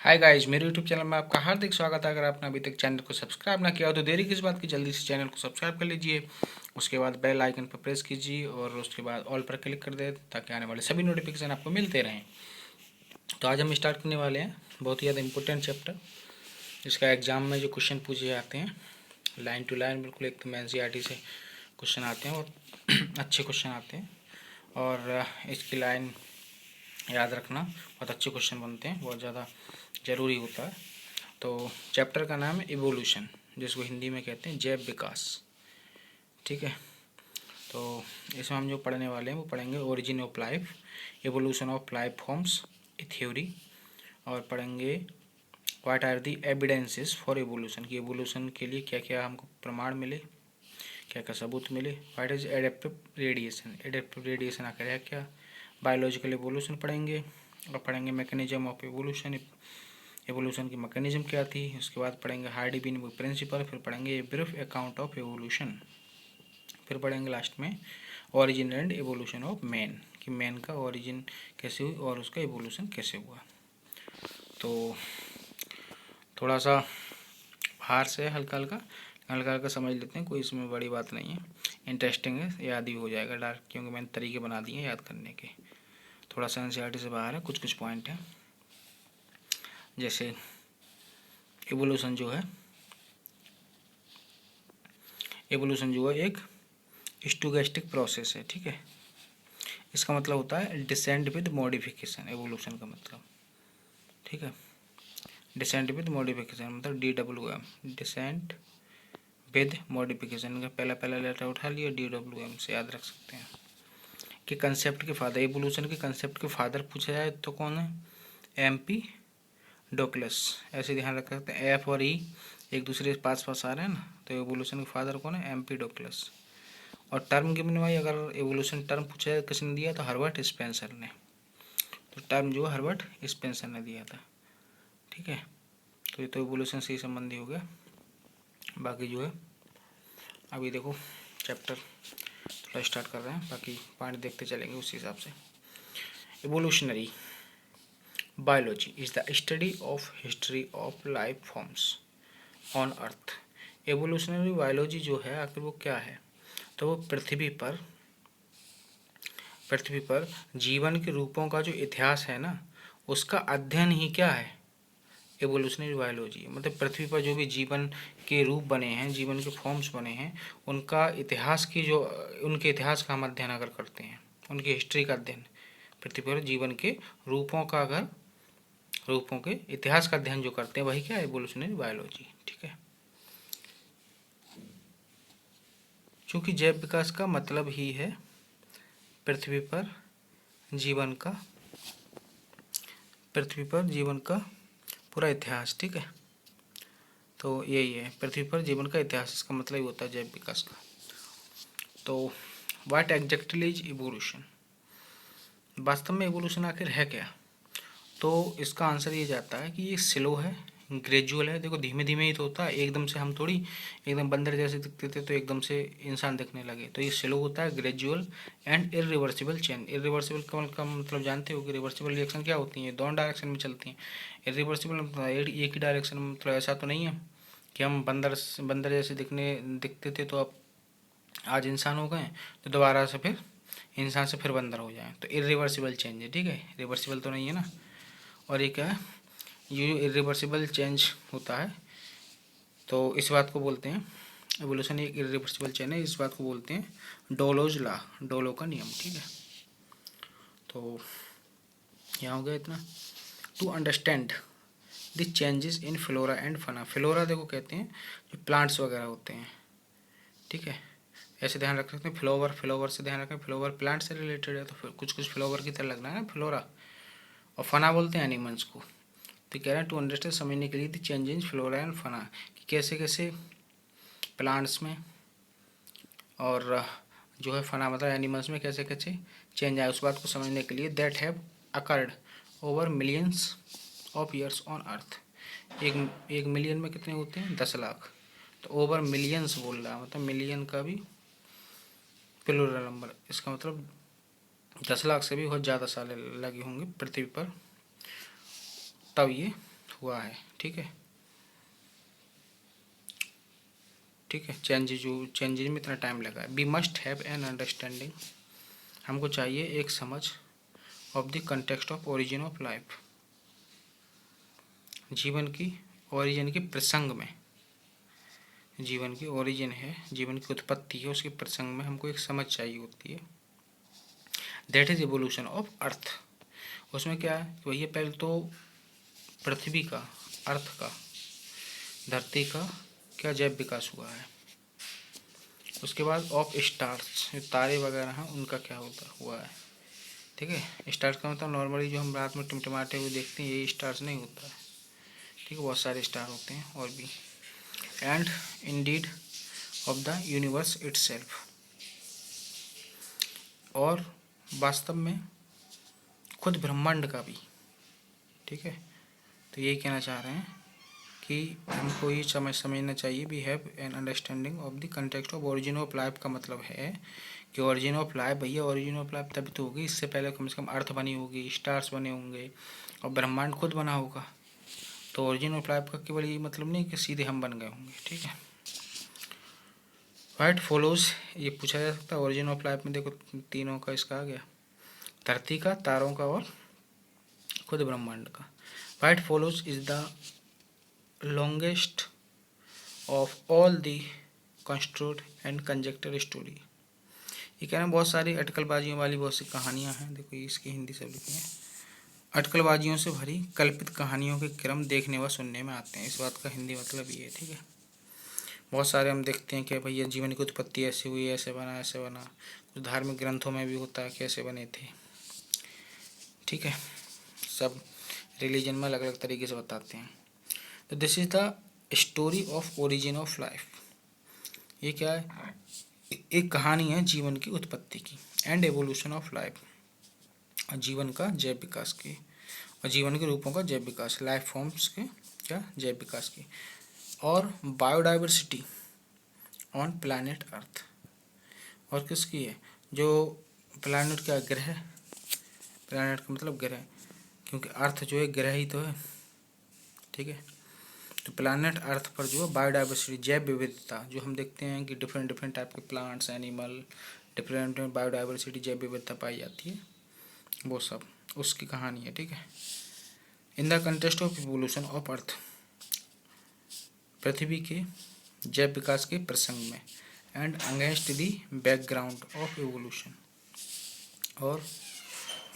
Hi guys, मेरे YouTube channel में आपका हार्दिक स्वागत है। अगर आपने अभी तक चैनल को सब्सक्राइब ना किया हो तो देरी किस बात की, जल्दी से चैनल को सब्सक्राइब कर लीजिए। उसके बाद बेल आइकन पर प्रेस कीजिए और उसके बाद ऑल पर क्लिक कर दे ताकि आने वाले सभी नोटिफिकेशन आपको मिलते रहें। तो आज हम स्टार्ट करने वाले हैं बहुत ही ज़्यादा इंपॉर्टेंट चैप्टर, जिसका एग्जाम में जो क्वेश्चन पूछे जाते हैं लाइन टू लाइन, बिल्कुल एकदम NCERT से क्वेश्चन आते हैं और अच्छे क्वेश्चन आते हैं। और इसकी लाइन याद रखना, बहुत अच्छे क्वेश्चन बनते हैं, बहुत ज़्यादा ज़रूरी होता है। तो चैप्टर का नाम है इवोल्यूशन, जिसको हिंदी में कहते हैं जैव विकास। ठीक है, तो इसमें हम जो पढ़ने वाले हैं वो पढ़ेंगे origin of life, evolution of life forms a theory, और पढ़ेंगे what are the evidences for evolution, की इवोल्यूशन के लिए क्या क्या हमको प्रमाण मिले, क्या क्या सबूत मिले। What is adaptive radiation, adaptive radiation आकर है क्या। बायोलॉजिकल इवोल्यूशन पढ़ेंगे और पढ़ेंगे मैकेनिज्म ऑफ इवोल्यूशन, एवोल्यूशन की मैकेनिज्म क्या थी। उसके बाद पढ़ेंगे हार्डी-बीन प्रिंसिपल, फिर पढ़ेंगे ब्रीफ अकाउंट ऑफ एवोल्यूशन, फिर पढ़ेंगे लास्ट में origin and evolution of man, कि मैन का ओरिजिन कैसे हुई और उसका एवोल्यूशन कैसे हुआ। तो थोड़ा सा बाहर से हल्का हल्का हल्का हल्का समझ लेते हैं, कोई इसमें बड़ी बात नहीं है, इंटरेस्टिंग है, याद ही हो जाएगा डायरेक्ट, क्योंकि मैंने तरीके बना दिए हैं याद करने के। थोड़ा सा NCERT से बाहर है, कुछ कुछ पॉइंट हैं, जैसे एवोल्यूशन जो है, एवोल्यूशन जो है एक स्टोकेस्टिक प्रोसेस है। ठीक है, इसका मतलब होता है डिसेंट विद मॉडिफिकेशन, एवोल्यूशन का मतलब। ठीक है, डिसेंट विद मॉडिफिकेशन मतलब DWM, डिसेंट विद मॉडिफिकेशन का पहला पहला लेटर उठा लिया, DWM से याद रख सकते हैं। कि कंसेप्ट के फादर, एवोल्यूशन के कंसेप्ट के फादर पूछा जाए तो कौन है, MP डोकलस, ऐसे ध्यान रख सकते हैं। F और E एक दूसरे के पास पास आ रहे हैं ना, तो एवोल्यूशन के फादर कौन है, MP डोकलस। और टर्म गिवन भाई, अगर एवोल्यूशन टर्म पूछा है किसने दिया तो हर्बर्ट स्पेंसर ने, तो टर्म जो है हर्बर्ट स्पेंसर ने दिया था। ठीक है, तो ये तो एवोल्यूशन से ही संबंधी हो गया। बाकी जो है अभी देखो चैप्टर थोड़ा स्टार्ट कर रहे हैं, बाकी पॉइंट देखते चलेंगे उसी हिसाब से। Evolutionary biology is the study of history of life forms on earth. Evolutionary biology जो है आखिर वो क्या है, तो वो पृथ्वी पर जीवन के रूपों का जो इतिहास है ना, उसका अध्ययन ही क्या है, एवोल्यूशनरी बायोलॉजी। मतलब पृथ्वी पर जो भी जीवन के रूप बने हैं, जीवन के फॉर्म्स बने हैं, उनका इतिहास की जो, उनके इतिहास का हम अध्ययन अगर करते हैं, उनकी हिस्ट्री का अध्ययन, पृथ्वी पर जीवन के रूपों का अगर, रूपों के इतिहास का अध्ययन जो करते हैं, वही क्या है, एवोल्यूशनरी बायोलॉजी। ठीक है, क्योंकि जैव विकास का मतलब ही है पृथ्वी पर जीवन का, पृथ्वी पर जीवन का पूरा इतिहास। ठीक है, तो यही है पृथ्वी पर जीवन का इतिहास, इसका मतलब ही होता है जैव विकास का। तो व्हाट एग्जैक्टली इज इवोल्यूशन, वास्तव में इवोल्यूशन आखिर है क्या, तो इसका आंसर ये जाता है कि ये स्लो है, ग्रेजुअल है। देखो धीमे धीमे ही तो होता है, एकदम से हम थोड़ी एकदम बंदर जैसे दिखते थे तो एकदम से इंसान दिखने लगे। तो ये स्लो होता है, gradual and irreversible change. Irreversible का मतलब जानते हो कि रिवर्सिबल रिएक्शन क्या होती है, दोनों डायरेक्शन में चलती हैं। इरिवर्सिबल मतलब एक ही डायरेक्शन में, मतलब ऐसा तो नहीं है कि हम बंदर जैसे दिखते थे तो अब आज इंसान हो गए तो दोबारा से फिर इंसान से फिर बंदर हो जाए, तो इरिवर्सिबल चेंज है। ठीक है, रिवर्सिबल तो नहीं है ना। और ये क्या है, ये इरिवर्सिबल चेंज होता है, तो इस बात को बोलते हैं, एवोल्यूशन एक इरिवर्सिबल चेंज है, इस बात को बोलते हैं डोलोज लॉ, डोलो का नियम। ठीक है, तो यहाँ हो गया इतना। To understand the changes in flora and fauna, flora देखो कहते हैं जो प्लांट्स वगैरह होते हैं। ठीक है, ऐसे ध्यान रख सकते हैं। फ्लोवर, फ्लोवर से ध्यान रखें, फ्लोवर प्लांट से रिलेटेड है तो फिर कुछ कुछ फ्लोवर की तरह लगना है ना फ्लोरा, और फना बोलते हैं एनिमल्स को। तो कह रहे हैं टू अंडरस्टैंड, समझने के लिए the change in flora and fauna, कि कैसे कैसे प्लांट्स में और जो है फना मतलब एनिमल्स में कैसे कैसे चेंज आए, उस बात को समझने के लिए that have occurred over millions of years on earth. एक मिलियन में कितने होते हैं, 10 लाख, तो ओवर मिलियंस बोल रहा है, मतलब मिलियन का भी प्लूरल नंबर, इसका मतलब 10 लाख से भी बहुत ज़्यादा साल लगे होंगे पृथ्वी पर, तब ये हुआ है, ठीक है, ठीक है, चेंजेज में इतना टाइम लगा है। We must have an understanding, हमको चाहिए एक समझ, of the context of origin of life, जीवन की ओरिजिन के प्रसंग में, जीवन की ओरिजिन है, जीवन की उत्पत्ति है, उसके प्रसंग में हमको एक समझ चाहिए होती है। That is evolution of earth. उसमें क्या है, वही पहले तो पृथ्वी का, अर्थ का, धरती का क्या जैव विकास हुआ है। उसके बाद ऑफ स्टार्स, जो तारे वगैरह हैं उनका क्या होता हुआ है, ठीक है। स्टार्स का मतलब नॉर्मली जो हम रात में टिमटिमाते हुए देखते हैं ये स्टार्स नहीं होता है, ठीक है, बहुत सारे स्टार होते हैं और भी। And Indeed of the universe itself, और वास्तव में खुद ब्रह्मांड का भी, ठीक है। तो यही कहना चाह रहे हैं कि हमको ये समझना चाहिए, we have an understanding of the context of origin of life का मतलब है कि ओरिजिन ऑफ लाइफ, भैया ओरिजिन ऑफ लाइफ तभी तो होगी, इससे पहले कम से कम अर्थ बनी होगी, स्टार्स बने होंगे और ब्रह्मांड खुद बना होगा। तो ओरिजिन ऑफ लाइफ का केवल ये मतलब नहीं कि सीधे हम बन गए होंगे, ठीक है। व्हाट फॉलोज, ये पूछा जा सकता है ओरिजिन ऑफ लाइफ में, देखो तीनों का इसका आ गया, धरती का, तारों का और खुद ब्रह्मांड का। What follows is the longest of all the construed and conjecture story. ये कह रहे हैं बहुत सारी अटकलबाजियों वाली बहुत सी कहानियाँ हैं, देखो ये इसकी हिंदी सब लिखी हैं, अटकलबाजियों से भरी कल्पित कहानियों के क्रम देखने व सुनने में आते हैं। इस बात का हिंदी मतलब ये है, ठीक है। बहुत सारे हम देखते हैं कि भैया जीवन की उत्पत्ति ऐसे हुई, ऐसे बना, ऐसे बना, कुछ धार्मिक ग्रंथों में भी होता है कैसे बने थे, ठीक है, सब रिलीजन में अलग अलग तरीके से बताते हैं। तो this is the story of origin of life, ये क्या है, एक कहानी है जीवन की उत्पत्ति की, एंड एवोल्यूशन ऑफ लाइफ, और जीवन का जैव विकास की, और जीवन के रूपों का जैव विकास, लाइफ फॉर्म्स के क्या जैव विकास की, और बायोडाइवर्सिटी ऑन प्लैनेट अर्थ, और किसकी है, जो प्लैनेट क्या ग्रह, प्लैनेट का मतलब ग्रह, क्योंकि अर्थ जो है ग्रह ही तो है, ठीक है। तो प्लैनेट अर्थ पर जो है बायोडाइवर्सिटी, जैव विविधता, जो हम देखते हैं कि डिफरेंट डिफरेंट टाइप के प्लांट्स, एनिमल, डिफरेंट बायोडाइवर्सिटी, जैव विविधता पाई जाती है, वो सब उसकी कहानी है, ठीक है। In the context of evolution of earth, पृथ्वी के जैव विकास के प्रसंग में, and against the background of evolution, और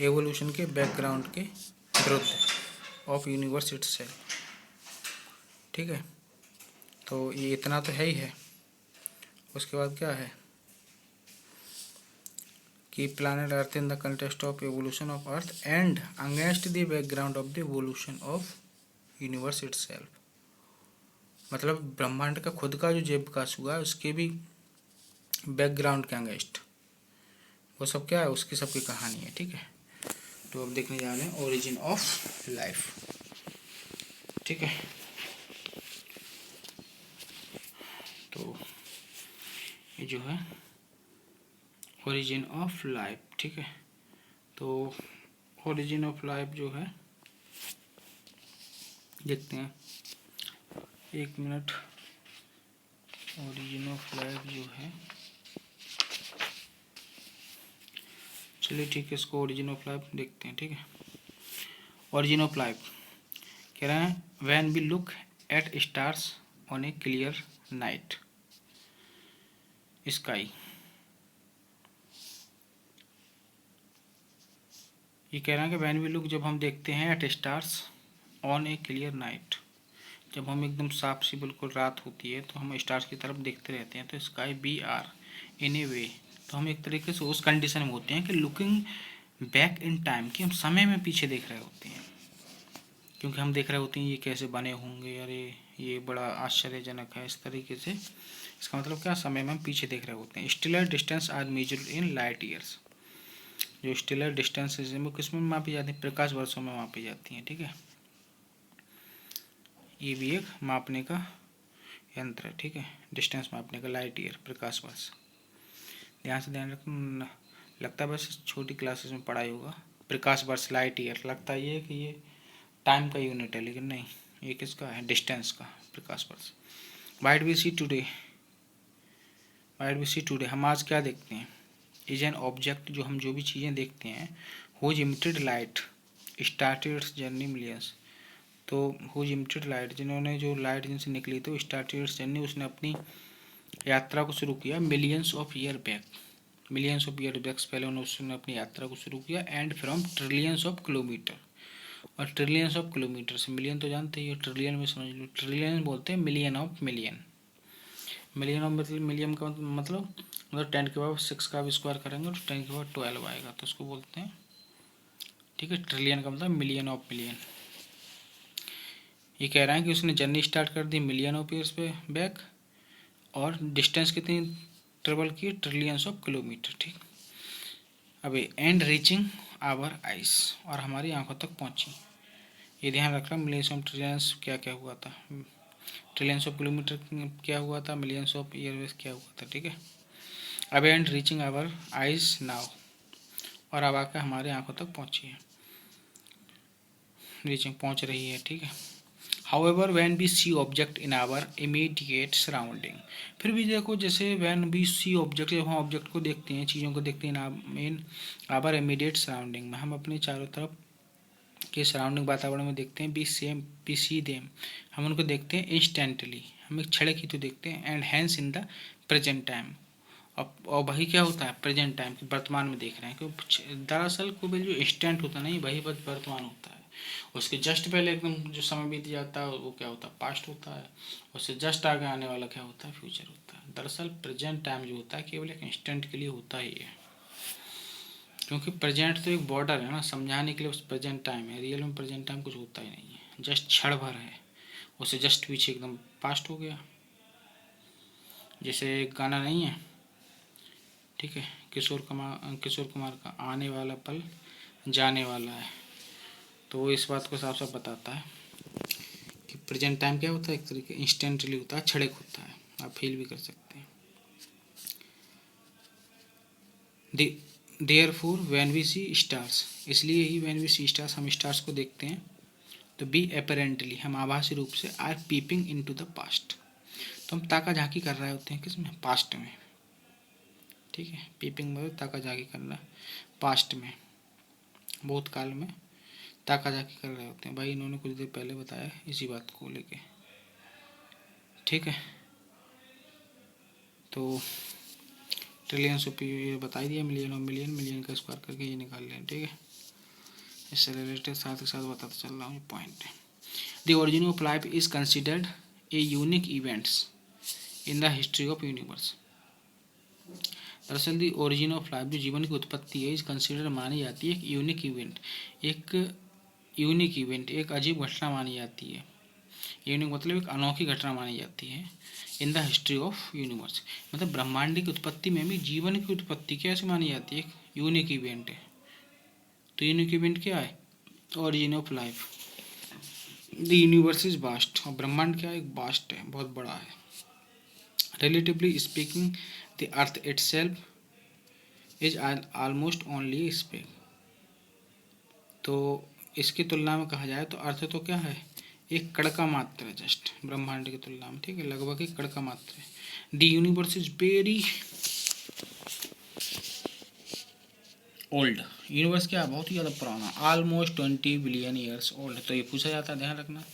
एवोल्यूशन के बैकग्राउंड के विरुद्ध ऑफ यूनिवर्स इटसेल्फ, ठीक है। तो ये इतना तो है ही है। उसके बाद क्या है कि planet earth in the context of evolution of earth and against the background of the evolution of universe itself, मतलब ब्रह्मांड का खुद का जो जैव विकास हुआ है उसके भी बैकग्राउंड के अगेंस्ट, वो सब क्या है, उसकी सबकी कहानी है, ठीक है। तो अब देखने जा रहे हैं ओरिजिन ऑफ लाइफ, ठीक है। तो ये जो है ओरिजिन ऑफ लाइफ, ठीक है। तो ओरिजिन ऑफ लाइफ जो है देखते हैं, एक मिनट, ओरिजिन ऑफ लाइफ जो है, चलिए ठीक है, इसको ओरिजिन ऑफ लाइफ देखते हैं, ठीक है। ओरिजिन ऑफ लाइफ कह रहे हैं when we look at stars on a clear night sky, ये कह रहे हैं कि व्हेन वी लुक, जब हम देखते हैं at stars on a clear night, जब हम एकदम साफ सी बिल्कुल रात होती है तो हम स्टार्स की तरफ देखते रहते हैं, तो स्काई बी आर इन ए वे, तो हम एक तरीके से उस कंडीशन में होते हैं कि लुकिंग बैक इन टाइम, कि हम समय में पीछे देख रहे होते हैं, क्योंकि हम देख रहे होते हैं ये कैसे बने होंगे, अरे ये बड़ा आश्चर्यजनक है, इस तरीके से। इसका मतलब क्या, समय में हम पीछे देख रहे होते हैं। Stellar distance are measured in light years, जो स्टेलर डिस्टेंस वो किस में मापी जाती है, प्रकाश वर्षों में मापी जाती हैं, ठीक है। ये भी एक मापने का यंत्र है, ठीक है, डिस्टेंस मापने का, लाइट ईयर, प्रकाश वर्ष। ध्यान से ध्यान रखना, लगता है बस छोटी क्लासेस में पढ़ाई होगा, प्रकाश वर्ष, लाइट ईयर, लगता है ये कि ये टाइम का यूनिट है, लेकिन नहीं, ये किसका है, डिस्टेंस का, प्रकाश वर्ष। What we see today, what we see today, हम आज क्या देखते हैं, इज एन ऑब्जेक्ट, जो हम जो भी चीज़ें देखते हैं, whose emitted light started journey millions, तो हुज इमिटेड लाइट, जिन्होंने जो लाइट जिनसे निकली तो स्टार्टेड जर्नी, उसने अपनी यात्रा को शुरू किया millions of year back, millions of year backs पहले उसने अपनी यात्रा को शुरू किया, and from trillions of kilometre, और ट्रिलियंस ऑफ किलोमीटर से, मिलियन तो जानते ही हो, ट्रिलियन में समझ लो, ट्रिलियन बोलते हैं million of million, million of मतलब मिलियन का मतलब 10⁻⁶ का स्क्वायर करेंगे तो 10⁻12 आएगा, तो उसको बोलते हैं, ठीक है। ट्रिलियन का मतलब मिलियन ऑफ मिलियन। ये कह रहा है कि उसने जर्नी स्टार्ट कर दी मिलियन ऑफ ईयर्स पे बैक, और डिस्टेंस कितनी ट्रेवल की, ट्रिलियंस ऑफ किलोमीटर, ठीक। अभी एंड रीचिंग आवर आइस, और हमारी आंखों तक पहुंची, ये ध्यान रखना, मिलियंस ऑफ ट्रिलियंस क्या क्या हुआ था, ट्रिलियंस ऑफ किलोमीटर क्या हुआ था, मिलियंस ऑफ ईयर क्या हुआ था, ठीक है। अब and reaching our eyes now, और अब आकर हमारे आंखों तक पहुंची है, रीचिंग पहुंच रही है, ठीक है। However when we see object in our immediate surrounding, फिर भी देखो, जैसे व्हेन वी सी ऑब्जेक्ट, जब हम ऑब्जेक्ट को देखते हैं, चीज़ों को देखते हैं, इन आवर इमीडिएट सराउंडिंग में, हम अपने चारों तरफ के सराउंडिंग वातावरण में देखते हैं, बी सी देम, हम उनको देखते हैं इंस्टेंटली, हम एक क्षण की तो देखते हैं, and hence in the present time, और वही क्या होता है, प्रेजेंट टाइम की वर्तमान में देख रहे हैं, क्योंकि दरअसल को भी जो इंस्टेंट होता नहीं, वही वर्तमान होता है, उसके जस्ट पहले एकदम जो समय बीत जाता है वो क्या होता है, पास्ट होता है, उससे जस्ट आगे आने वाला क्या होता है, फ्यूचर होता है। दरअसल प्रेजेंट टाइम जो होता है केवल एक इंस्टेंट के लिए होता ही है, क्योंकि प्रेजेंट तो एक बॉर्डर है ना, समझाने के लिए उस प्रेजेंट टाइम है, रियल में प्रेजेंट टाइम कुछ होता ही नहीं है, जस्ट क्षण भर है, उससे जस्ट पीछे एकदम पास्ट हो गया। जैसे एक गाना नहीं है, ठीक है, किशोर कुमार का आने वाला पल जाने वाला है, तो वो इस बात को साफ साफ बताता है कि प्रेजेंट टाइम क्या होता है, एक तरीके इंस्टेंटली होता है, क्षणिक होता है, आप फील भी कर सकते हैं। Therefore when we see stars, इसलिए ही व्हेन वी सी स्टार्स, हम स्टार्स को देखते हैं, तो बी अपेरेंटली, हम आभासी रूप से, are peeping into the past, तो हम ताका झांकी कर रहे होते हैं, किसमें, पास्ट में, ठीक है। पीपिंग मतलब ताका झांकी करना, पास्ट में, भूतकाल में ताका झांकी कर रहे होते हैं, भाई इन्होंने कुछ देर पहले बताया इसी बात को लेके, ठीक है। तो ट्रिलियन ऑफ ये बता ही दिया, मिलियन ऑफ मिलियन, मिलियन का स्क्वायर करके ये निकाल लें, ठीक है। इससे रिलेटेड साथ ही साथ बताता चल रहा हूँ point. The origin of life is considered a unique events in the history of universe, दरअसल दी ओरिजिन ऑफ लाइफ, जो जीवन की उत्पत्ति है, इज कंसिडर मानी जाती है एक यूनिक इवेंट, एक अजीब घटना मानी जाती है, यूनिक मतलब एक अनोखी घटना मानी जाती है, in the history of universe, मतलब ब्रह्मांड की उत्पत्ति में भी जीवन की उत्पत्ति कैसे मानी जाती है, एक यूनिक इवेंट है, तो यूनिक इवेंट क्या है, origin of life. The universe is vast, और ब्रह्मांड क्या है, एक वास्ट है, बहुत बड़ा है। Relatively speaking the earth itself is almost only space, तो इसकी तुलना में कहा जाए तो अर्थ तो क्या है, एक कड़का मात्र है, जस्ट ब्रह्मांड की तुलना में, ठीक है, लगभग एक कड़का मात्र है। The universe is very old, universe क्या है, बहुत ही ज़्यादा पुराना, ऑलमोस्ट 20 बिलियन ईयर्स ओल्ड, तो ये पूछा जाता है, ध्यान रखना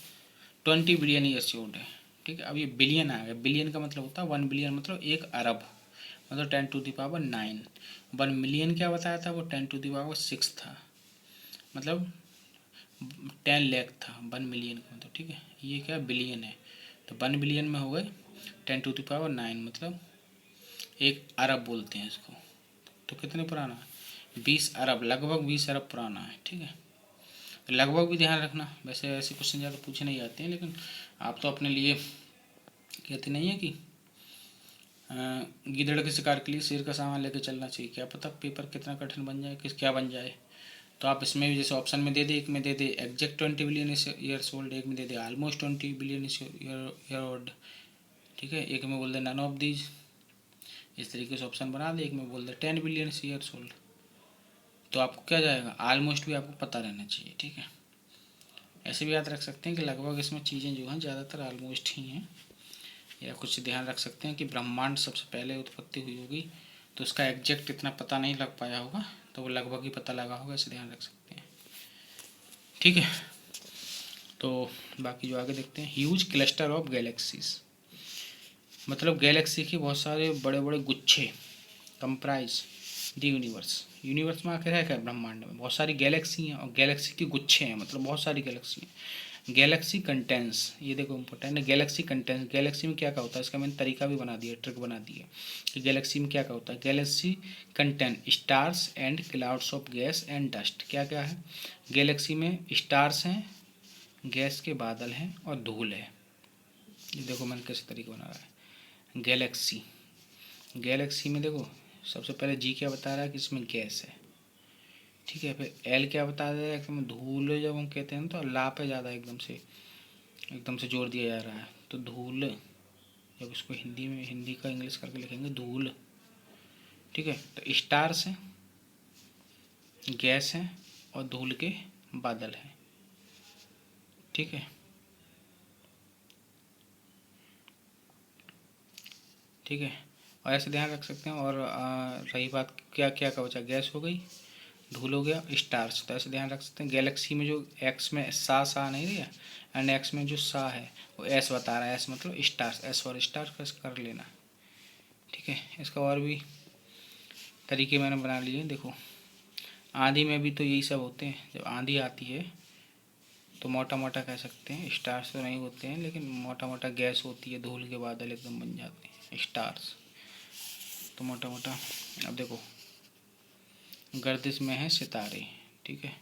20 बिलियन ईयर्स ओल्ड है, ठीक है। अब ये बिलियन आ गया, बिलियन का मतलब होता है 1 बिलियन, मतलब 1 अरब, मतलब 10⁻⁹। 1 मिलियन क्या बताया था, वो 10⁻⁶ था, मतलब 10 लाख था 1 मिलियन का मतलब, ठीक है। ये क्या बिलियन है, तो 1 बिलियन में हो गए 10⁹, मतलब 1 अरब बोलते हैं इसको, तो कितने पुराना है, 20 अरब, लगभग 20 अरब पुराना है, ठीक है। तो लगभग भी ध्यान रखना, वैसे ऐसे क्वेश्चन ज़्यादा पूछे नहीं जाते हैं, लेकिन आप तो अपने लिए कहते नहीं है कि गिदड़ के शिकार के लिए शेर का सामान लेके चलना चाहिए, क्या पता पेपर कितना कठिन बन जाए, किस क्या बन जाए। तो आप इसमें भी जैसे ऑप्शन में दे दे, एक में दे दे एग्जैक्ट 20 बिलियन ईयर्स ओल्ड, एक में दे दे ऑलमोस्ट 20 बिलियन ईयर ओल्ड, ठीक है, एक में बोल दे नन ऑफ दीज, इस तरीके से ऑप्शन बना दे, एक में बोल दे 10 बिलियन ईयर्स ओल्ड, तो आपको क्या जाएगा, ऑलमोस्ट भी आपको पता रहना चाहिए, ठीक है। ऐसे भी याद रख सकते हैं कि लगभग इसमें चीज़ें जो हैं ज़्यादातर ऑलमोस्ट ही हैं, या कुछ ध्यान रख सकते हैं कि ब्रह्मांड सबसे पहले उत्पत्ति हुई होगी, तो उसका एग्जैक्ट इतना पता नहीं लग पाया होगा, तो वो लगभग ही पता लगा होगा, ऐसे ध्यान रख सकते हैं। ठीक है, तो बाकी जो आगे देखते हैं, ह्यूज क्लस्टर ऑफ गैलेक्सीज, मतलब गैलेक्सी के बहुत सारे बड़े बड़े गुच्छे, कंप्राइज द यूनिवर्स। यूनिवर्स में आखिर है क्या, ब्रह्मांड में बहुत सारी गैलेक्सी हैं, और गैलेक्सी के गुच्छे हैं, मतलब बहुत सारी गैलेक्सी हैं। गैलेक्सी कंटेंस, ये देखो इंपॉर्टेंट है, गैलेक्सी कंटेंस, गैलेक्सी में क्या क्या होता है, इसका मैंने तरीका भी बना दिया, ट्रिक बना दी है कि गैलेक्सी में क्या क्या होता है। Galaxy contain stars and clouds of gas and dust. क्या क्या है गैलेक्सी में, स्टार्स हैं, गैस के बादल हैं, और धूल है। ये देखो मैंने कैसे तरीका बना रहा है। गैलेक्सी, गैलेक्सी में देखो सबसे पहले जी क्या बता रहा है कि इसमें गैस है, ठीक है। फिर एल क्या बता रहा है कि धूल, जब हम कहते हैं तो ला पे ज़्यादा एकदम से जोर दिया जा रहा है, तो धूल, जब इसको हिंदी में, हिंदी का इंग्लिश करके लिखेंगे धूल, ठीक है। तो स्टार्स हैं, गैस हैं, और धूल के बादल हैं, ठीक है, ठीक है। और ऐसे ध्यान रख सकते हैं। और रही बात क्या क्या का बचा, गैस हो गई, धूल हो गया, स्टार्स, तो ऐसे ध्यान रख सकते हैं। गैलेक्सी में जो एक्स में सा नहीं रहा, एंड एक्स में जो सा है वो एस बता रहा है, एस मतलब स्टार्स, एस और स्टार कर लेना, ठीक है। इसका और भी तरीके मैंने बना लिए, देखो आंधी में भी तो यही सब होते हैं, जब आंधी आती है तो मोटा मोटा कह सकते हैं, स्टार्स तो नहीं होते हैं लेकिन मोटा मोटा गैस होती है, धूल के बादल एकदम बन जाते हैं स्टार्स, तो मोटा मोटा। अब देखो गर्दिश में है सितारे, ठीक है,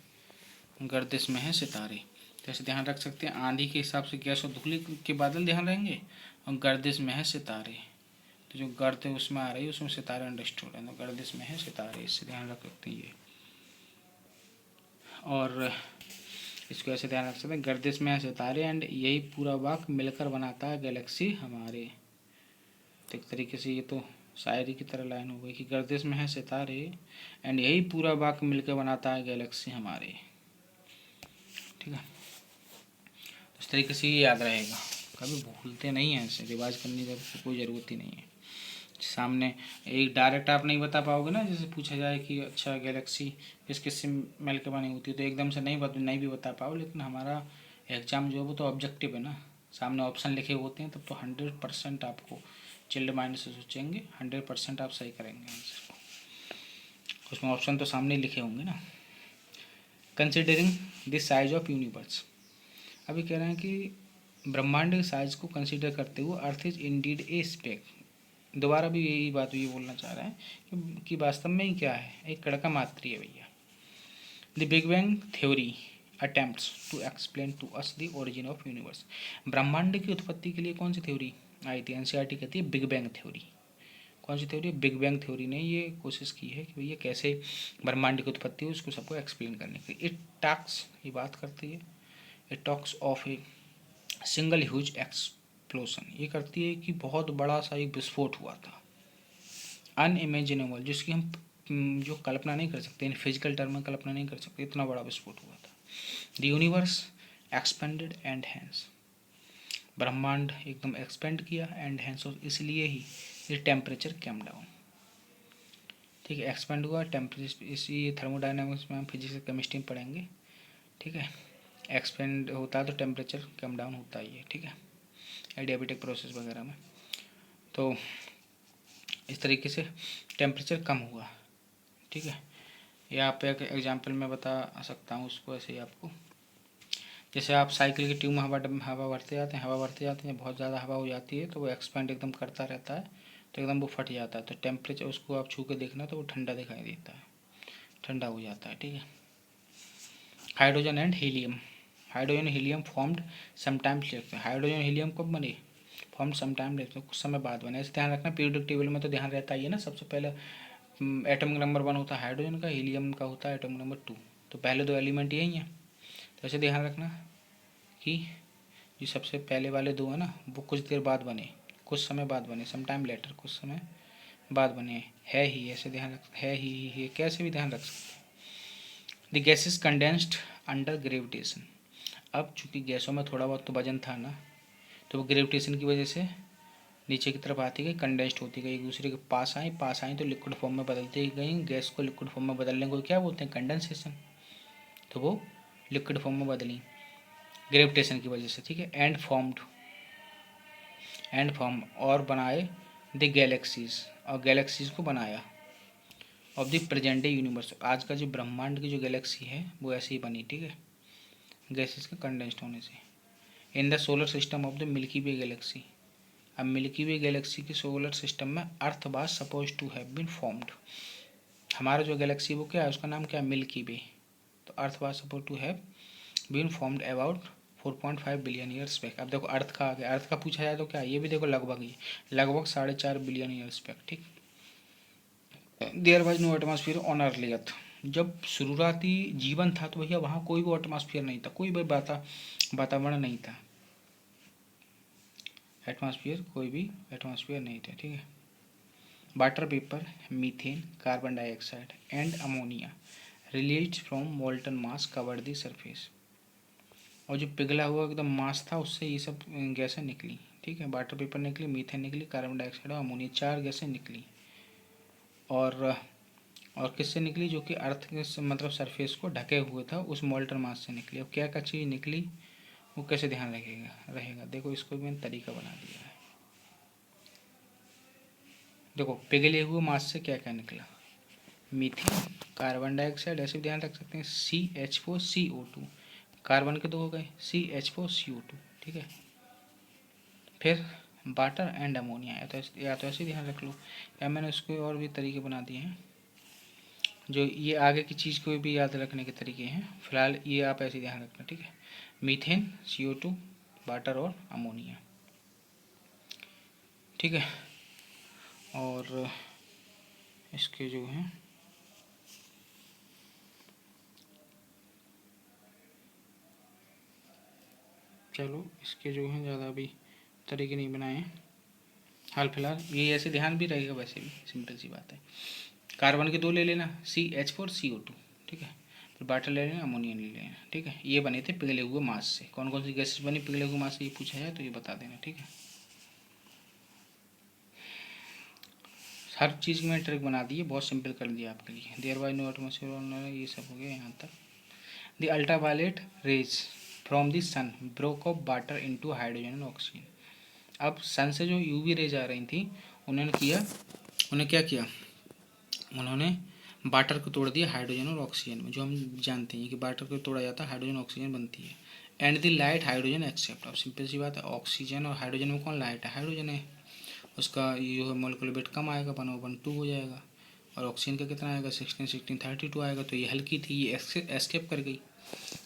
गर्दिश में है सितारे, तो ऐसे ध्यान रख सकते हैं। आंधी के हिसाब से गैस और धूल के बादल ध्यान रहेंगे, और गर्दिश में है सितारे, तो जो गर्द है उसमें आ रही है, उसमें सितारे अंडरस्टूड है, तो गर्दिश में है सितारे, इससे ध्यान रख सकते हैं ये। और इसको ऐसे ध्यान रख सकते हैं, गर्दिश में है सितारे एंड यही पूरा वाक्य मिलकर बनाता है गैलेक्सी हमारे। तो एक तरीके से ये तो शायरी की तरह लाइन हो गई कि गर्दिश में है सितारे एंड यही पूरा वाक्य मिलकर बनाता है गैलेक्सी हमारे, ठीक है। इस तरीके से ये याद रहेगा, कभी भूलते नहीं हैं, ऐसे रिवाज करने की कोई ज़रूरत ही नहीं है। सामने एक डायरेक्ट आप नहीं बता पाओगे ना, जैसे पूछा जाए कि अच्छा गैलेक्सी किस किस से मिल के बनी होती है, तो एकदम से नहीं भी बता पाओ, लेकिन हमारा एग्जाम जो है वो तो ऑब्जेक्टिव है ना, सामने ऑप्शन लिखे होते हैं, तब तो 100% आपको चिल्ड माइंड से सोचेंगे, 100% आप सही करेंगे आंसर, उसमें ऑप्शन तो सामने लिखे होंगे ना। Considering this size of universe, अभी कह रहे हैं कि ब्रह्मांड के साइज को कंसिडर करते हुए earth is indeed a speck, दोबारा भी यही बात ये बोलना चाह रहा है कि वास्तव में ही क्या है, एक कड़का मात्री है भैया। The big bang theory attempts to explain to us the origin of universe, ब्रह्मांड की उत्पत्ति के लिए कौन सी थ्योरी आई थी, एनसीईआरटी कहती है बिग बैंग थ्योरी। कौन सी थ्योरी, बिग बैंग थ्योरी ने ये कोशिश की है कि भैया कैसे ब्रह्मांड की उत्पत्ति है उसको सबको एक्सप्लेन करने की। इट टॉक्स, ये बात करती है, it talks of a single huge explosion, ये करती है कि बहुत बड़ा सा एक विस्फोट हुआ था, अनइमेजिनेबल, जिसकी हम जो कल्पना नहीं कर सकते, इन फिजिकल टर्म में कल्पना नहीं कर सकते, इतना बड़ा विस्फोट हुआ था। The universe expanded and hence, ब्रह्मांड एकदम एक्सपेंड किया एंड हैंस, इसलिए ही ये टेम्परेचर कम डाउन, ठीक है, एक्सपेंड हुआ टेम्परेचर, इसी थर्मोडाइनमिक्स में हम फिजिक्स केमिस्ट्री में पढ़ेंगे, ठीक है। एक्सपेंड होता है तो टेम्परेचर कम डाउन होता ही है, ठीक है, एडियाबेटिक प्रोसेस वगैरह में, तो इस तरीके से टेम्परेचर कम हुआ, ठीक है। यहाँ पे एक एग्जांपल मैं बता सकता हूँ उसको, ऐसे ही आपको, जैसे आप साइकिल की ट्यूब में हवा भरते जाते हैं, बहुत ज़्यादा हवा हो जाती है तो वो एक्सपेंड एकदम करता रहता है, तो एकदम वो फट जाता है, तो टेम्परेचर उसको आप छू के देखना तो वो ठंडा दिखाई देता है, ठंडा हो जाता है, ठीक है। Hydrogen and helium, hydrogen helium formed sometimes लेते हैं, हाइड्रोजन हीलियम कब बने, फॉर्म समटाइम लेते हैं, कुछ समय बाद बने, ऐसे ध्यान रखना। पीरियोडिक टेबल में तो ध्यान रहता ही है ना, सबसे पहले एटॉमिक नंबर 1 होता है हाइड्रोजन का, हीलियम का होता है एटॉमिक नंबर 2, तो पहले दो एलिमेंट यही हैं, तो ऐसे ध्यान रखना कि जो सबसे पहले वाले दो है ना वो कुछ देर बाद बने, कुछ समय बाद बने, समटाइम लेटर, कुछ समय बाद बने, है ही, ऐसे ध्यान रख, है ही, कैसे भी ध्यान रख सकते हैं। The gas is condensed under gravitation, अब चूंकि गैसों में थोड़ा बहुत तो वजन था ना, तो वो ग्रेविटेशन की वजह से नीचे की तरफ आती गई, कंडेंस्ड होती गई, एक दूसरे के पास आई तो लिक्विड फॉर्म में बदलती गई। गैस को लिक्विड फॉर्म में बदलने को क्या बोलते हैं? कंडेंसेशन। तो वो लिक्विड फॉर्म में बदली ग्रेविटेशन की वजह से, ठीक है। एंड फॉर्म और बनाए द गैलेक्सीज, और गैलेक्सीज को बनाया of the present day universe. आज का जो ब्रह्मांड की जो गैलेक्सी है वो ऐसे ही बनी, ठीक है, गैसेस के कंडेंस्ड होने से। In the solar system of the Milky Way galaxy. अब मिल्की वे गैलेक्सी के सोलर सिस्टम में earth was suppose to have been formed. हमारा जो गैलेक्सी वो क्या है, उसका नाम क्या है? Milky Way. तो earth was suppose to have been formed about 4.5 billion years back. अब देखो अर्थ का आ गया, अर्थ का पूछा जाए तो क्या, ये भी देखो लगभग ही, लगभग 4.5 बिलियन ईयर्स बैक, ठीक। There was no atmosphere on early earth. जब शुरुआती जीवन था तो भैया वहाँ कोई भी एटमॉस्फेयर नहीं था, कोई भी वातावरण नहीं था, एटमॉस्फेयर, कोई भी एटमॉस्फेयर नहीं था, ठीक है। Water vapour, methane, carbon dioxide and ammonia release from molten mass covered the surface. और जो पिघला हुआ एकदम मास था उससे ये सब गैसें निकली, ठीक है। वाटर वेपर निकली, मीथेन निकली, कार्बन डाइऑक्साइड और अमोनिया, 4 गैसें निकली। और किससे निकली? जो कि अर्थ के मतलब सरफेस को ढके हुए था उस मोल्टन मास से निकली। अब क्या क्या चीज़ निकली वो कैसे ध्यान रहेगा, देखो इसको भी मैंने तरीका बना दिया है। देखो पिघले हुए मास से क्या क्या निकला, मीथेन, कार्बन डाइऑक्साइड, ऐसे भी ध्यान रख सकते हैं, CH4CO2, कार्बन के 2 हो गए, CH4CO2, ठीक है। फिर वाटर एंड अमोनिया, या तो ऐसे ध्यान रख लो, या मैंने उसको और भी तरीके बना दिए हैं, जो ये आगे की चीज़ को भी याद रखने के तरीके हैं। फिलहाल ये आप ऐसे ध्यान रखना, ठीक है। मीथेन, CO2, वाटर और अमोनिया, ठीक है। और इसके जो हैं चलो इसके जो हैं ज़्यादा अभी तरीके नहीं बनाए हैं हाल फिलहाल, ये ऐसे ध्यान भी रहेगा, वैसे भी सिंपल सी बात है। कार्बन के 2 ले लेना, CH4CO2, ठीक है। फिर वाटर ले लेना, अमोनिया ले लेना, ठीक है। ये बने थे पिघले हुए मास से। कौन कौन सी गैसेस बनी पिघले हुए मास से, ये पूछा जाए तो ये बता देना, ठीक है। हर चीज़ की मैंने ट्रिक बना दी है, बहुत सिंपल कर दिया आपके लिए। देयर बाय नो एटमॉस्फेयर, ये सब हो गया यहाँ तक। The ultraviolet rays from the sun broke off water into hydrogen and oxygen. अब सन से जो यूवी रेज आ रही थी, उन्होंने क्या किया, उन्होंने वाटर को तोड़ दिया हाइड्रोजन और ऑक्सीजन में। जो हम जानते हैं कि वाटर को तोड़ा जाता है, हाइड्रोजन ऑक्सीजन बनती है। And the light hydrogen escaped. अब सिंपल सी बात है, ऑक्सीजन और हाइड्रोजन में कौन लाइट है? हाइड्रोजन है। उसका ये जो है मोलिकुलर वेट कम आएगा, 1/2 हो जाएगा। और ऑक्सीजन का कितना आएगा? 16 आएगा। तो ये हल्की थी, ये एस्केप कर गई।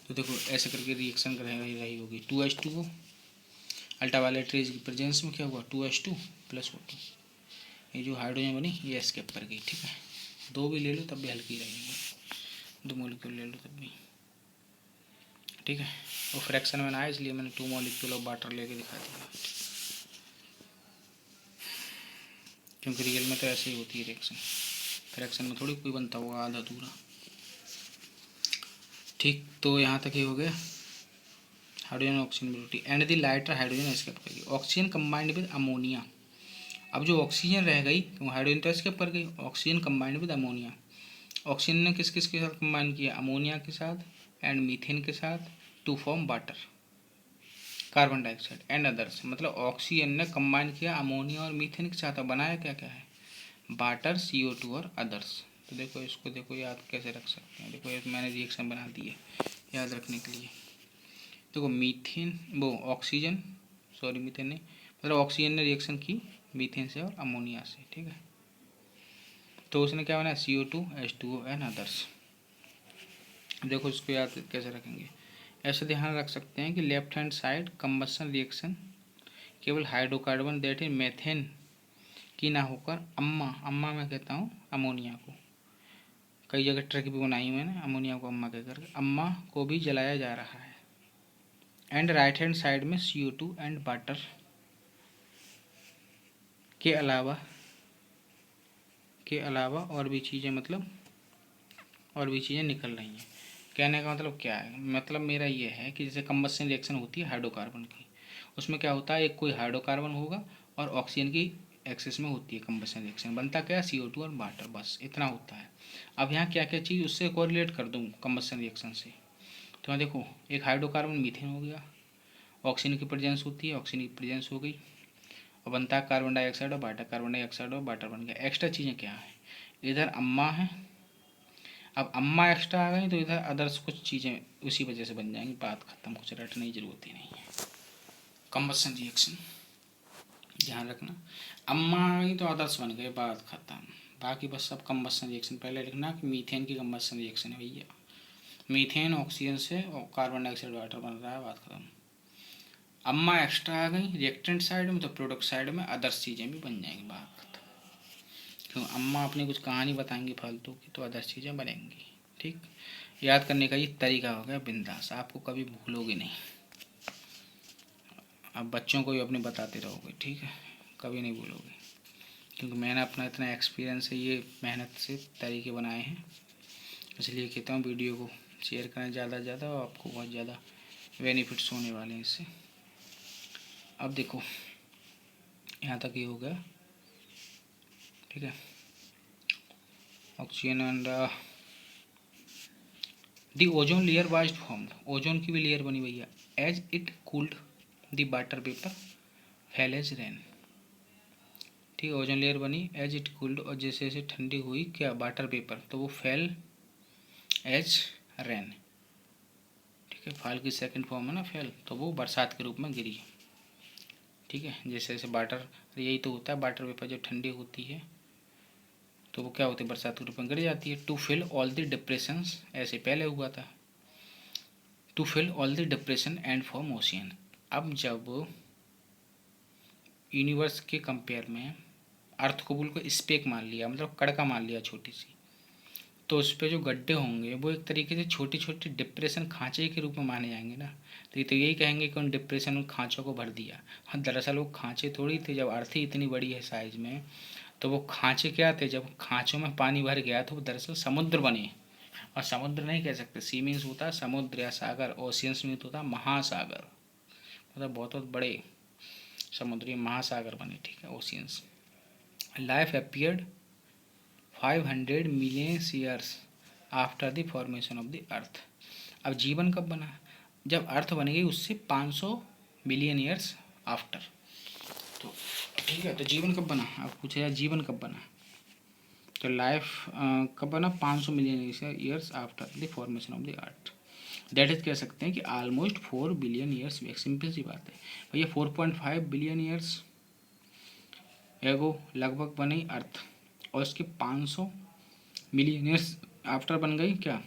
तो देखो ऐसे करके रिएक्शन कर रही होगी, 2H2O। अल्ट्रावायलेट रेज की प्रेजेंस में क्या हुआ, 2H2 + O2। ये जो हाइड्रोजन बनी ये एस्केप कर गई, ठीक है। 2 भी ले लो तब भी हल्की रहेगी, 2 मॉलिक्यूल ले लो तब भी, ठीक है। और फ्रैक्शन में ना आए इसलिए मैंने 2 मॉलिक्यूल ऑफ वाटर लेके दिखा दिया, क्योंकि रियल में तो ऐसे ही होती है रिएक्शन, फ्रैक्शन में थोड़ी कोई बनता होगा आधा अधूरा, ठीक। तो यहाँ तक ही हो गया हाइड्रोजन ऑक्सीजन बिलिटी। And the lighter hydrogen escape करेगी, ऑक्सीजन कंबाइंड विद अमोनिया। अब जो ऑक्सीजन रह गई तो हाइड्रोजन तो एस्केप कर गई, oxygen combined with ammonia. Oxygen ने किस किस के साथ कंबाइन किया? अमोनिया के साथ एंड मीथेन के साथ, to form water, carbon dioxide and others. मतलब ऑक्सीजन ने कंबाइन किया अमोनिया और मीथेन के साथ, बनाया क्या क्या है? वाटर, CO2 और अदर्स। तो देखो इसको, देखो याद कैसे रख सकते हैं, देखो मैंने रिएक्शन बना दी है याद रखने के लिए। देखो मीथेन, वो ऑक्सीजन, सॉरी मीथेन नहीं, मतलब ऑक्सीजन ने रिएक्शन की मीथेन से और अमोनिया से, ठीक है। तो उसने क्या बनाया? CO2, H2O and others. देखो इसको याद कैसे रखेंगे, ऐसे ध्यान रख सकते हैं कि left hand side combustion reaction केवल हाइड्रोकार्बन दैट इज मेथेन की ना होकर अम्मा मैं कहता हूँ अमोनिया को, कई जगह ट्रिक भी बनाई मैंने, अमोनिया को अम्मा कहकर अम्मा को भी जलाया जा रहा है। एंड राइट हैंड साइड में CO2 एंड वाटर के अलावा और भी चीज़ें, मतलब और भी चीज़ें निकल रही हैं। कहने का मतलब क्या है, मतलब मेरा ये है कि जैसे कंबस्शन रिएक्शन होती है हाइड्रोकार्बन की, उसमें क्या होता है, एक कोई हाइड्रोकार्बन होगा और ऑक्सीजन की एक्सेस में होती है कंबस्शन रिएक्शन, बनता क्या है CO2 और वाटर, बस इतना होता है। अब यहाँ क्या क्या चीज़ उससे कोरिलेट कर दूँ कंबस्शन रिएक्शन से, तो यहाँ देखो एक हाइड्रोकार्बन मीथेन हो गया, ऑक्सीजन की प्रेजेंस होती है, ऑक्सीजन की प्रेजेंस हो गई और बनता है कार्बन डाइऑक्साइड और वाटर, कार्बन डाइऑक्साइड और वाटर बन गया। एक्स्ट्रा चीज़ें क्या है, इधर अम्मा है, अब अम्मा एक्स्ट्रा आ गई तो इधर अदर्स कुछ चीज़ें उसी वजह से बन जाएंगी, बात खत्म, कुछ रटने की जरूरत ही नहीं है। कंबस्शन रिएक्शन ध्यान रखना, अम्मा आ गई तो अदर्स बन गए, बात खत्म। बाकी बस सब कंबस्शन रिएक्शन पहले लिखना कि मीथेन की कंबस्शन रिएक्शन है भैया, मीथेन ऑक्सीजन से और कार्बन डाइऑक्साइड वाटर बन रहा है, बात खत्म। अम्मा एक्स्ट्रा आ गई रिएक्टेंट साइड में तो प्रोडक्ट साइड में अदर्स चीज़ें भी बन जाएंगी, बात खत्म। क्यों, अम्मा अपनी कुछ कहानी बताएंगी फालतू की तो अदर्स चीज़ें बनेंगी। ठीक, याद करने का ये तरीका हो गया बिंदास, आपको कभी भूलोगे नहीं, आप बच्चों को भी अपने बताते रहोगे, ठीक है, कभी नहीं भूलोगे, क्योंकि मैंने अपना इतना एक्सपीरियंस है, ये मेहनत से तरीके बनाए हैं, इसलिए कहता हूँ वीडियो को शेयर करें ज़्यादा से ज़्यादा, और आपको बहुत ज़्यादा बेनिफिट्स होने वाले हैं इससे। अब देखो यहाँ तक ये हो गया, ठीक है, oxygen and the ozone layer was formed, ozone की भी लेयर बनी भैया, as it cooled the water vapour fell as rain. ठीक है, ओजोन लेयर बनी एज इट कूल्ड, और जैसे जैसे ठंडी हुई क्या वाटर पेपर, तो वो फेल एज रेन। ठीक है, फाल की सेकंड फॉर्म है ना फेल, तो वो बरसात के रूप में गिरी। ठीक है, जैसे जैसे वाटर, यही तो होता है, वाटर पेपर जब ठंडी होती है तो वो क्या होती है, बरसात के रूप में गिर जाती है। To fill all the depressions, ऐसे पहले हुआ था, to fill all the depression and form ocean. अब जब यूनिवर्स के कंपेयर में अर्थ को बिल्कुल स्पेक मान लिया, मतलब कड़का मान लिया छोटी सी, तो उस पर जो गड्ढे होंगे वो एक तरीके से छोटी छोटी डिप्रेशन खांचे के रूप में माने जाएंगे ना, तो ये तो यही कहेंगे कि उन डिप्रेशन उन खांचों को भर दिया। हाँ, दरअसल वो खांचे थोड़ी थे, जब अर्थ ही इतनी बड़ी है साइज में, तो वो खांचे क्या थे, जब खांचों में पानी भर गया तो वो दरअसल समुद्र बने। और समुद्र नहीं कह सकते, सी मीन्स होता है समुद्र या सागर, ओशियंस मीन्स होता है महासागर, मतलब बहुत बहुत बड़े समुद्री महासागर बने। ठीक है, oceans. Life appeared 500 million years after the formation of the अर्थ। अब जीवन कब बना, जब अर्थ बन गई उससे 500 मिलियन ईयर्स आफ्टर। तो ठीक है, तो जीवन कब बना, अब पूछा जाए जीवन कब बना, तो लाइफ कब बना, 500 million years after the formation of the earth. That is कह सकते हैं कि almost 4 billion years back. Simple सी बात है भैया, 4.5 बिलियन ईयर्स एगो लगभग बनी अर्थ, और इसके 500 मिलियन ईयर्स आफ्टर बन गई क्या,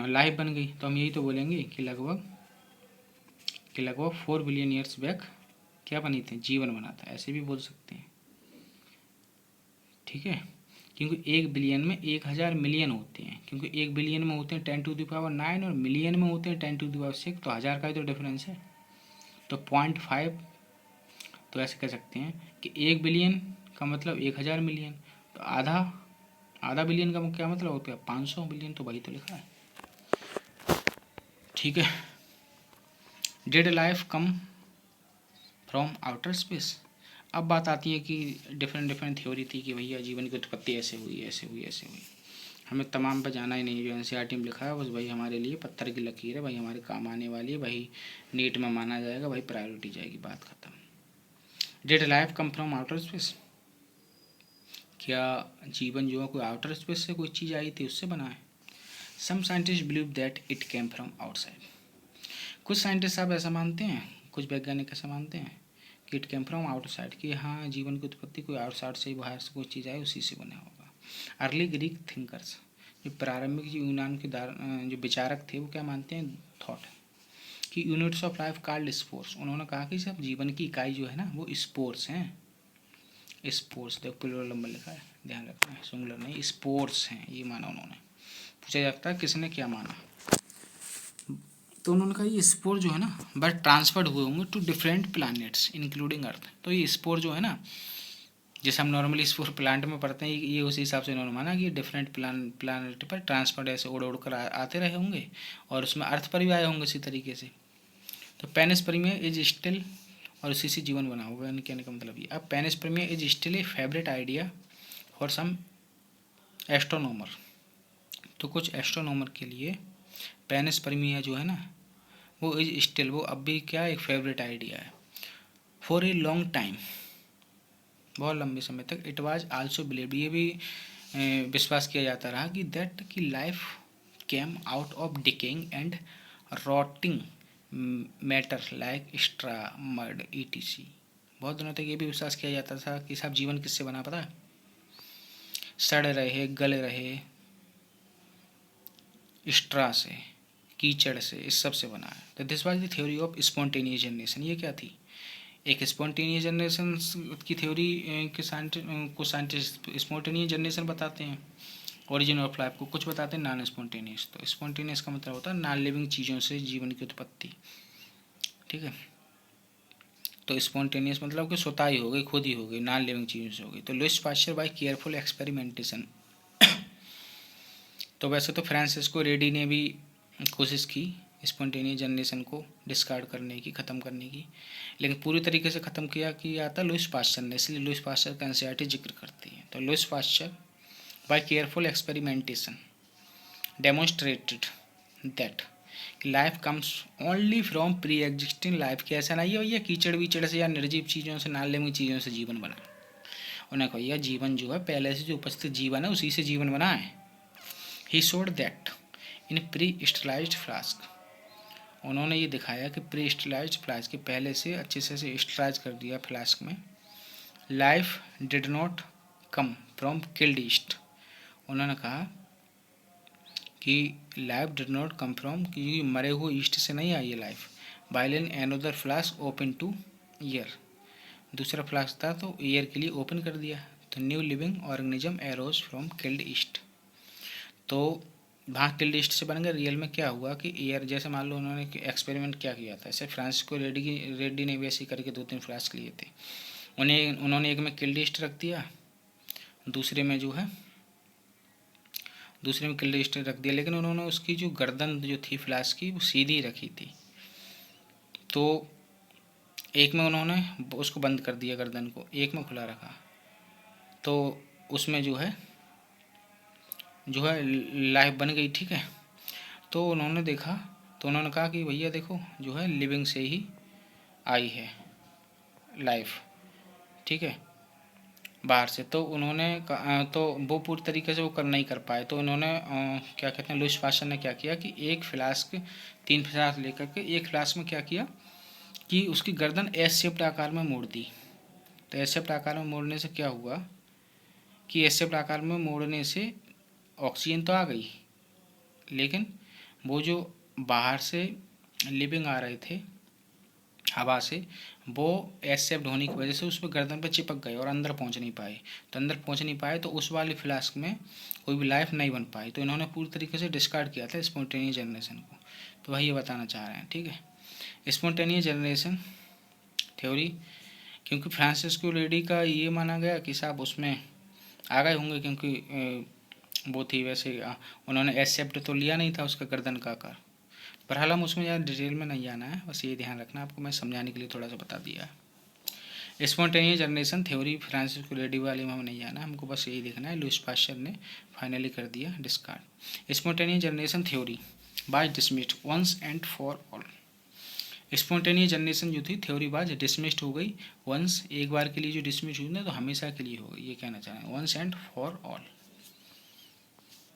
लाइफ बन गई। तो हम यही तो बोलेंगे कि लगभग 4 बिलियन ईयर्स बैक क्या बनी थी, जीवन बना था, ऐसे भी बोल सकते हैं। ठीक है, क्योंकि 1 बिलियन में 1000 मिलियन होते हैं, क्योंकि 1 बिलियन में होते हैं 10⁹ और मिलियन में होते हैं 10⁶, तो 1000 का ही तो डिफरेंस है, तो 0.5। तो ऐसे कह सकते हैं कि 1 बिलियन का मतलब 1000 मिलियन, तो आधा बिलियन का क्या मतलब होता है, 500 बिलियन, तो वही तो लिखा है। ठीक है, did life come from outer space. अब बात आती है कि डिफरेंट थ्योरी थी कि भैया जीवन की उत्पत्ति ऐसे हुई ऐसे हुई ऐसे हुई, हमें तमाम पर जाना ही नहीं, जो NCERT में लिखा है बस भाई हमारे लिए पत्थर की लकीर है, भाई हमारे काम आने वाली है, भाई नीट में माना जाएगा, भाई प्रायोरिटी जाएगी, बात खत्म। Did life come from outer space, क्या जीवन जो है कोई आउटर स्पेस से कोई चीज़ आई थी उससे बना है। Some scientist believe that it came from outside. कुछ साइंटिस्ट साहब ऐसा मानते हैं, कुछ वैज्ञानिक ऐसा मानते हैं कि इट केम फ्रॉम आउटसाइड, कि हाँ जीवन की उत्पत्ति कोई आउटसाइड से, बाहर से कोई चीज़ आई उसी से बना होगा। अर्ली ग्रीक थिंकर्स, जो प्रारंभिक जो यूनान के जो विचारक थे, वो क्या मानते हैं, थॉट कि units of life called spores. उन्होंने कहा कि सब जीवन की इकाई जो है ना वो स्पोर्स हैं। स्पोर्ट्स, देखो प्लूरल नंबर लिखा है, ध्यान रखना है, सिंगुलर नहीं, स्पोर्ट्स हैं, ये माना उन्होंने। पूछा जाता है किसने क्या माना, तो उन्होंने कहा ये स्पोर जो है ना बट ट्रांसफर्ड हुए होंगे टू डिफरेंट प्लैनेट्स इंक्लूडिंग अर्थ। तो ये स्पोर जो है ना जैसे हम नॉर्मली स्पोर प्लांट में पढ़ते हैं, ये उसी हिसाब से उन्होंने माना कि डिफरेंट प्लानट पर ट्रांसपोर्ट ऐसे उड़ उड़ कर आते रहे होंगे और उसमें अर्थ पर भी आए होंगे इसी तरीके से। तो पेनिस्पर्मिया इज स्टिल, और उसी से जीवन बना होगा, यानी कहने का मतलब ये। अब panspermia is still a favourite idea for some astronomer. तो कुछ एस्ट्रोनॉमर के लिए पेनिस्पर्मिया जो है ना, वो इज स्टिल, वो अब भी क्या एक फेवरेट आइडिया है। फॉर ए लॉन्ग टाइम, बहुत लंबे समय तक। इट वाज आल्सो बिलीव्ड, ये भी विश्वास किया जाता रहा कि दैट की life came out of decaying and rotting matter like straw mud etc. बहुत दिनों तक ये भी विश्वास किया जाता था कि साहब जीवन किससे बना, पता है? सड़ रहे, गल रहे, स्ट्रा से, कीचड़ से, इस सब से बना है। तो this was the theory of spontaneous generation. ये क्या थी? एक स्पॉन्टेनियस जनरेशन की थ्योरी के साइंटिस्ट स्पॉन्टेनियस जनरेशन बताते हैं, ओरिजिन ऑफ लाइफ को कुछ बताते हैं नॉन स्पॉन्टेनियस। तो स्पॉन्टेनियस का मतलब होता है नॉन लिविंग चीज़ों से जीवन की उत्पत्ति, ठीक है। तो स्पॉन्टेनियस मतलब कि स्वतः ही हो गई, खुद ही हो गई, नॉन लिविंग चीज़ों से हो गई। तो Louis Pasteur by careful experimentation. तो वैसे तो फ्रांसिस्को रेडी ने भी कोशिश की स्पॉन्टेनियस जनरेशन को डिस्कार्ड करने की, ख़त्म करने की, लेकिन पूरी तरीके से ख़त्म किया था लुइस पाश्चर ने। इसलिए लुइस पाश्चर का एनसीईआरटी जिक्र करती है। तो Louis Pasteur by careful experimentation demonstrated that life comes only from pre existing life. कि ऐसा नहीं है भैया कीचड़ वीचड़ से या निर्जीव चीज़ों से, नॉन लिविंग चीज़ों से जीवन बना। उन्हें कहा जीवन जो है पहले से जो उपस्थित जीवन है उसी से जीवन बना है। He showed that in pre sterilised flask, उन्होंने ये दिखाया कि प्री स्टरलाइज्ड फ्लास्क के पहले से अच्छे से स्टरलाइज कर दिया फ्लास्क में, life did not come from killed east. उन्होंने कहा कि life did not come from, कि मरे हुए ईस्ट से नहीं आई है life. While in another flask open two year, दूसरा फ्लास्क था तो ईयर के लिए ओपन कर दिया। तो new living organism arrows from killed east. तो वहाँ किल्ड ईस्ट से बन गया। रियल में क्या हुआ कि ईयर, जैसे मान लो उन्होंने एक्सपेरिमेंट क्या किया था, ऐसे फ्रांसिस्को रेड्डी ने भी ऐसे करके 2-3 फ्लास्क लिए थे। उन्होंने एक में किल्ड ईस्ट रख दिया, दूसरे में किल्ड ईस्ट रख दिया, लेकिन उन्होंने उसकी जो गर्दन जो थी फ्लास्क की वो सीधी रखी थी। तो एक में उन्होंने उसको बंद कर दिया गर्दन को, एक में खुला रखा। तो उसमें जो है लाइफ बन गई, ठीक है। तो उन्होंने देखा, तो उन्होंने कहा कि भैया देखो जो है लिविंग से ही आई है लाइफ, ठीक है, बाहर से। तो उन्होंने तो वो पूरी तरीके से वो नहीं कर पाए। तो उन्होंने क्या कहते हैं, लुइस पाश्चर ने क्या किया कि एक फ्लास्क 3 फ्लास्क लेकर के एक फ्लास्क में क्या किया कि उसकी गर्दन एस शेप्ड आकार में मोड़ दी। तो एस शेप्ड आकार में मोड़ने से क्या हुआ कि एस शेप्ड आकार में मोड़ने से ऑक्सीजन तो आ गई, लेकिन वो जो बाहर से लिविंग आ रहे थे हवा से, वो एस शेप्ड होने की वजह से उस पर गर्दन पर चिपक गए और अंदर पहुंच नहीं पाए। तो अंदर पहुंच नहीं पाए तो उस वाले फ्लास्क में कोई भी लाइफ नहीं बन पाई। तो इन्होंने पूरी तरीके से डिस्कार्ड किया था स्पॉन्टेनियस जनरेशन को। तो वही ये बताना चाह रहे हैं, ठीक है। स्पॉन्टेनियस जनरेशन थ्योरी, क्योंकि फ्रांसिस्को रेडी का ये माना गया कि साहब उसमें आ गए होंगे, क्योंकि वो थी वैसे उन्होंने एस शेप्ड तो लिया नहीं था उसका गर्दन का आकार। पर हाल हम उसमें ज़्यादा डिटेल में नहीं जाना है, बस ये ध्यान रखना, आपको मैं समझाने के लिए थोड़ा सा बता दिया है। Spontaneous generation theory Francisco ready वाले में हमें नहीं जाना, हमको बस यही देखना है। लुइस पाश्चर ने फाइनली कर दिया discard. Spontaneous generation theory by dismissed once and for all. Spontaneous generation जो थी थ्योरी बाज डिसमिस्ड हो गई वंस, एक बार के लिए जो डिसमिस हुई ना तो हमेशा के लिए हो गई, ये कहना चाह रहे हैं, वंस एंड फॉर ऑल।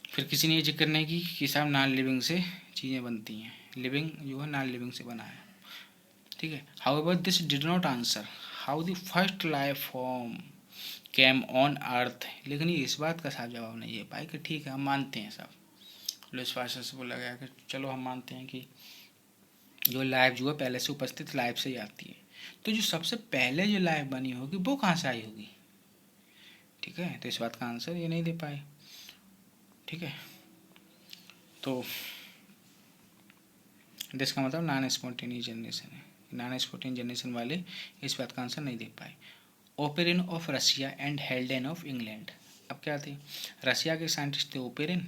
फिर किसी ने ये जिक्र नहीं की कि साहब नॉन लिविंग से चीज़ें बनती हैं, लिविंग जो है नॉन लिविंग से बना है, ठीक है। However this did not answer how the first life form came on earth. लेकिन ये इस बात का साफ जवाब नहीं है पाए कि ठीक है हम मानते हैं साहब, लुइस पाश्चर से बोला गया कि चलो हम मानते हैं कि जो लाइफ जो है पहले से उपस्थित लाइफ से ही आती है। तो जो सबसे पहले जो लाइफ बनी होगी वो कहाँ से आई होगी, ठीक है। तो इस बात का आंसर ये नहीं दे पाए, ठीक है। तो इसका मतलब नॉन स्पॉन्टेनियस जनरेशन है। नॉन स्पॉन्टेनियस जनरेशन वाले इस बात का आंसर नहीं दे पाए। Oparin of Russia and हेल्डेन of England. अब क्या थे, रशिया के साइंटिस्ट थे ओपेरिन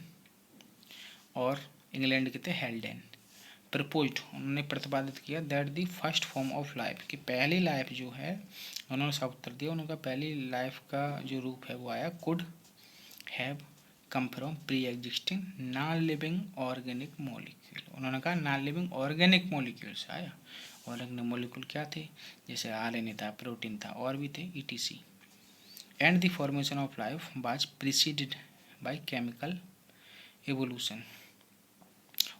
और इंग्लैंड के थे हेल्डेन। प्रपोज्ड, उन्होंने प्रतिपादित किया that the first form of life, कि पहली लाइफ जो है, उन्होंने सब उत्तर दिया, उनका पहली लाइफ का जो रूप है वो आया could have come from pre existing non living organic molecule. उन्होंने कहा नॉन लिविंग ऑर्गेनिक मॉलिक्यूल से आया। ऑर्गेनिक मॉलिक्यूल क्या थे, जैसे आरएनए था, प्रोटीन था, और भी थे etc. And the formation of life was preceded by chemical evolution.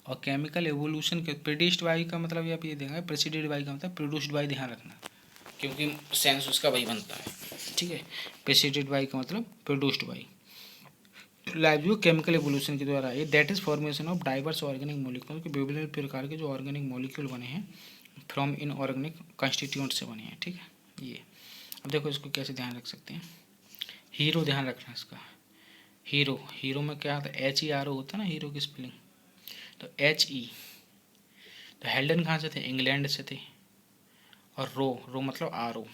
और केमिकल एवोल्यूशन के प्रोड्यूस्ड बाय का मतलब आप ये देखेंगे, प्रेसिडेड बाय का मतलब प्रोड्यूस्ड बाय, ध्यान रखना क्योंकि सेंस उसका वही बनता है, ठीक है। प्रेसिडेड बाय का मतलब प्रोड्यूस्ड बाय। लाइफ जो केमिकल एवोल्यूशन के द्वारा है, that is formation of diverse organic molecule, के विभिन्न प्रकार के जो ऑर्गेनिक मॉलिक्यूल बने हैं फ्रॉम इन ऑर्गेनिक कॉन्स्टिट्यूएंट से बने हैं, ठीक है। ये अब देखो इसको कैसे ध्यान रख सकते हैं। हीरो, ध्यान रखना इसका, हीरो, हीरो में क्या होता है, HERO होता है ना हीरो की स्पेलिंग, तो HE। तो हेल्डन कहाँ से थे, इंग्लैंड से थे। और रो मतलब RO,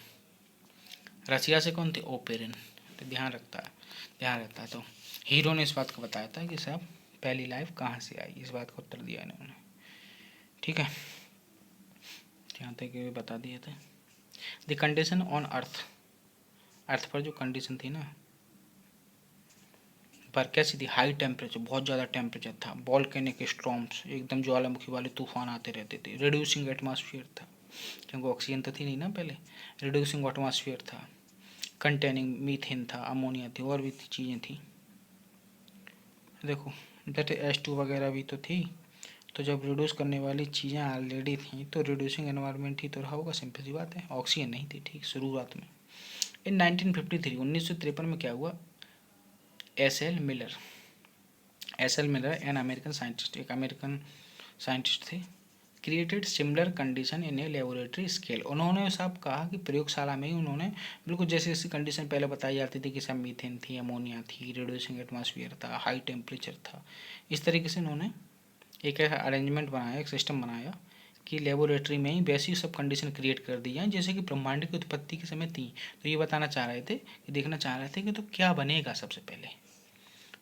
रशिया से कौन थे, ओपेरिन। तो ध्यान रहता है। तो हीरो ने इस बात को बताया था कि साहब पहली लाइफ कहाँ से आई, इस बात का उत्तर दिया इन्होंने, ठीक है। यहाँ तक ये बता दिए थे। द कंडीशन ऑन अर्थ, अर्थ पर जो कंडीशन थी ना, पर कैसी थी, हाई टेम्परेचर, बहुत ज़्यादा टेम्परेचर था, वॉल्केनिक स्टॉर्म्स, एकदम ज्वालामुखी वाले तूफान आते रहते थे, रिड्यूसिंग एटमॉस्फेयर था, क्योंकि ऑक्सीजन तो थी नहीं ना पहले, रिड्यूसिंग एटमॉस्फेयर था, कंटेनिंग मीथेन था, अमोनिया थी, और भी चीज़ें थी। देखो दैट H2 वगैरह भी तो थी। तो जब रिड्यूस करने वाली चीज़ें ऑलरेडी थी तो रिड्यूसिंग एनवायरनमेंट ही तो रहा होगा, सिंपल सी बात है। ऑक्सीजन नहीं थी, ठीक, शुरुआत में। इन 1953, 1953 में क्या हुआ, S L Miller an American scientist, एक अमेरिकन साइंटिस्ट थे, created similar condition in a laboratory scale. उन्होंने साहब कहा कि प्रयोगशाला में ही उन्होंने बिल्कुल जैसे जैसी कंडीशन पहले बताई जाती थी कि सब मीथेन थी, अमोनिया थी, रिड्यूसिंग एटमॉस्फेयर था, हाई टेम्परेचर था, इस तरीके से उन्होंने एक ऐसा अरेंजमेंट बनाया, एक सिस्टम बनाया कि लेबोरेटरी में ही वैसी सब कंडीशन क्रिएट कर दी जाए जैसे कि ब्रह्मांड की उत्पत्ति के समय थी। तो ये बताना चाह रहे थे कि देखना चाह रहे थे कि तो क्या बनेगा सबसे पहले,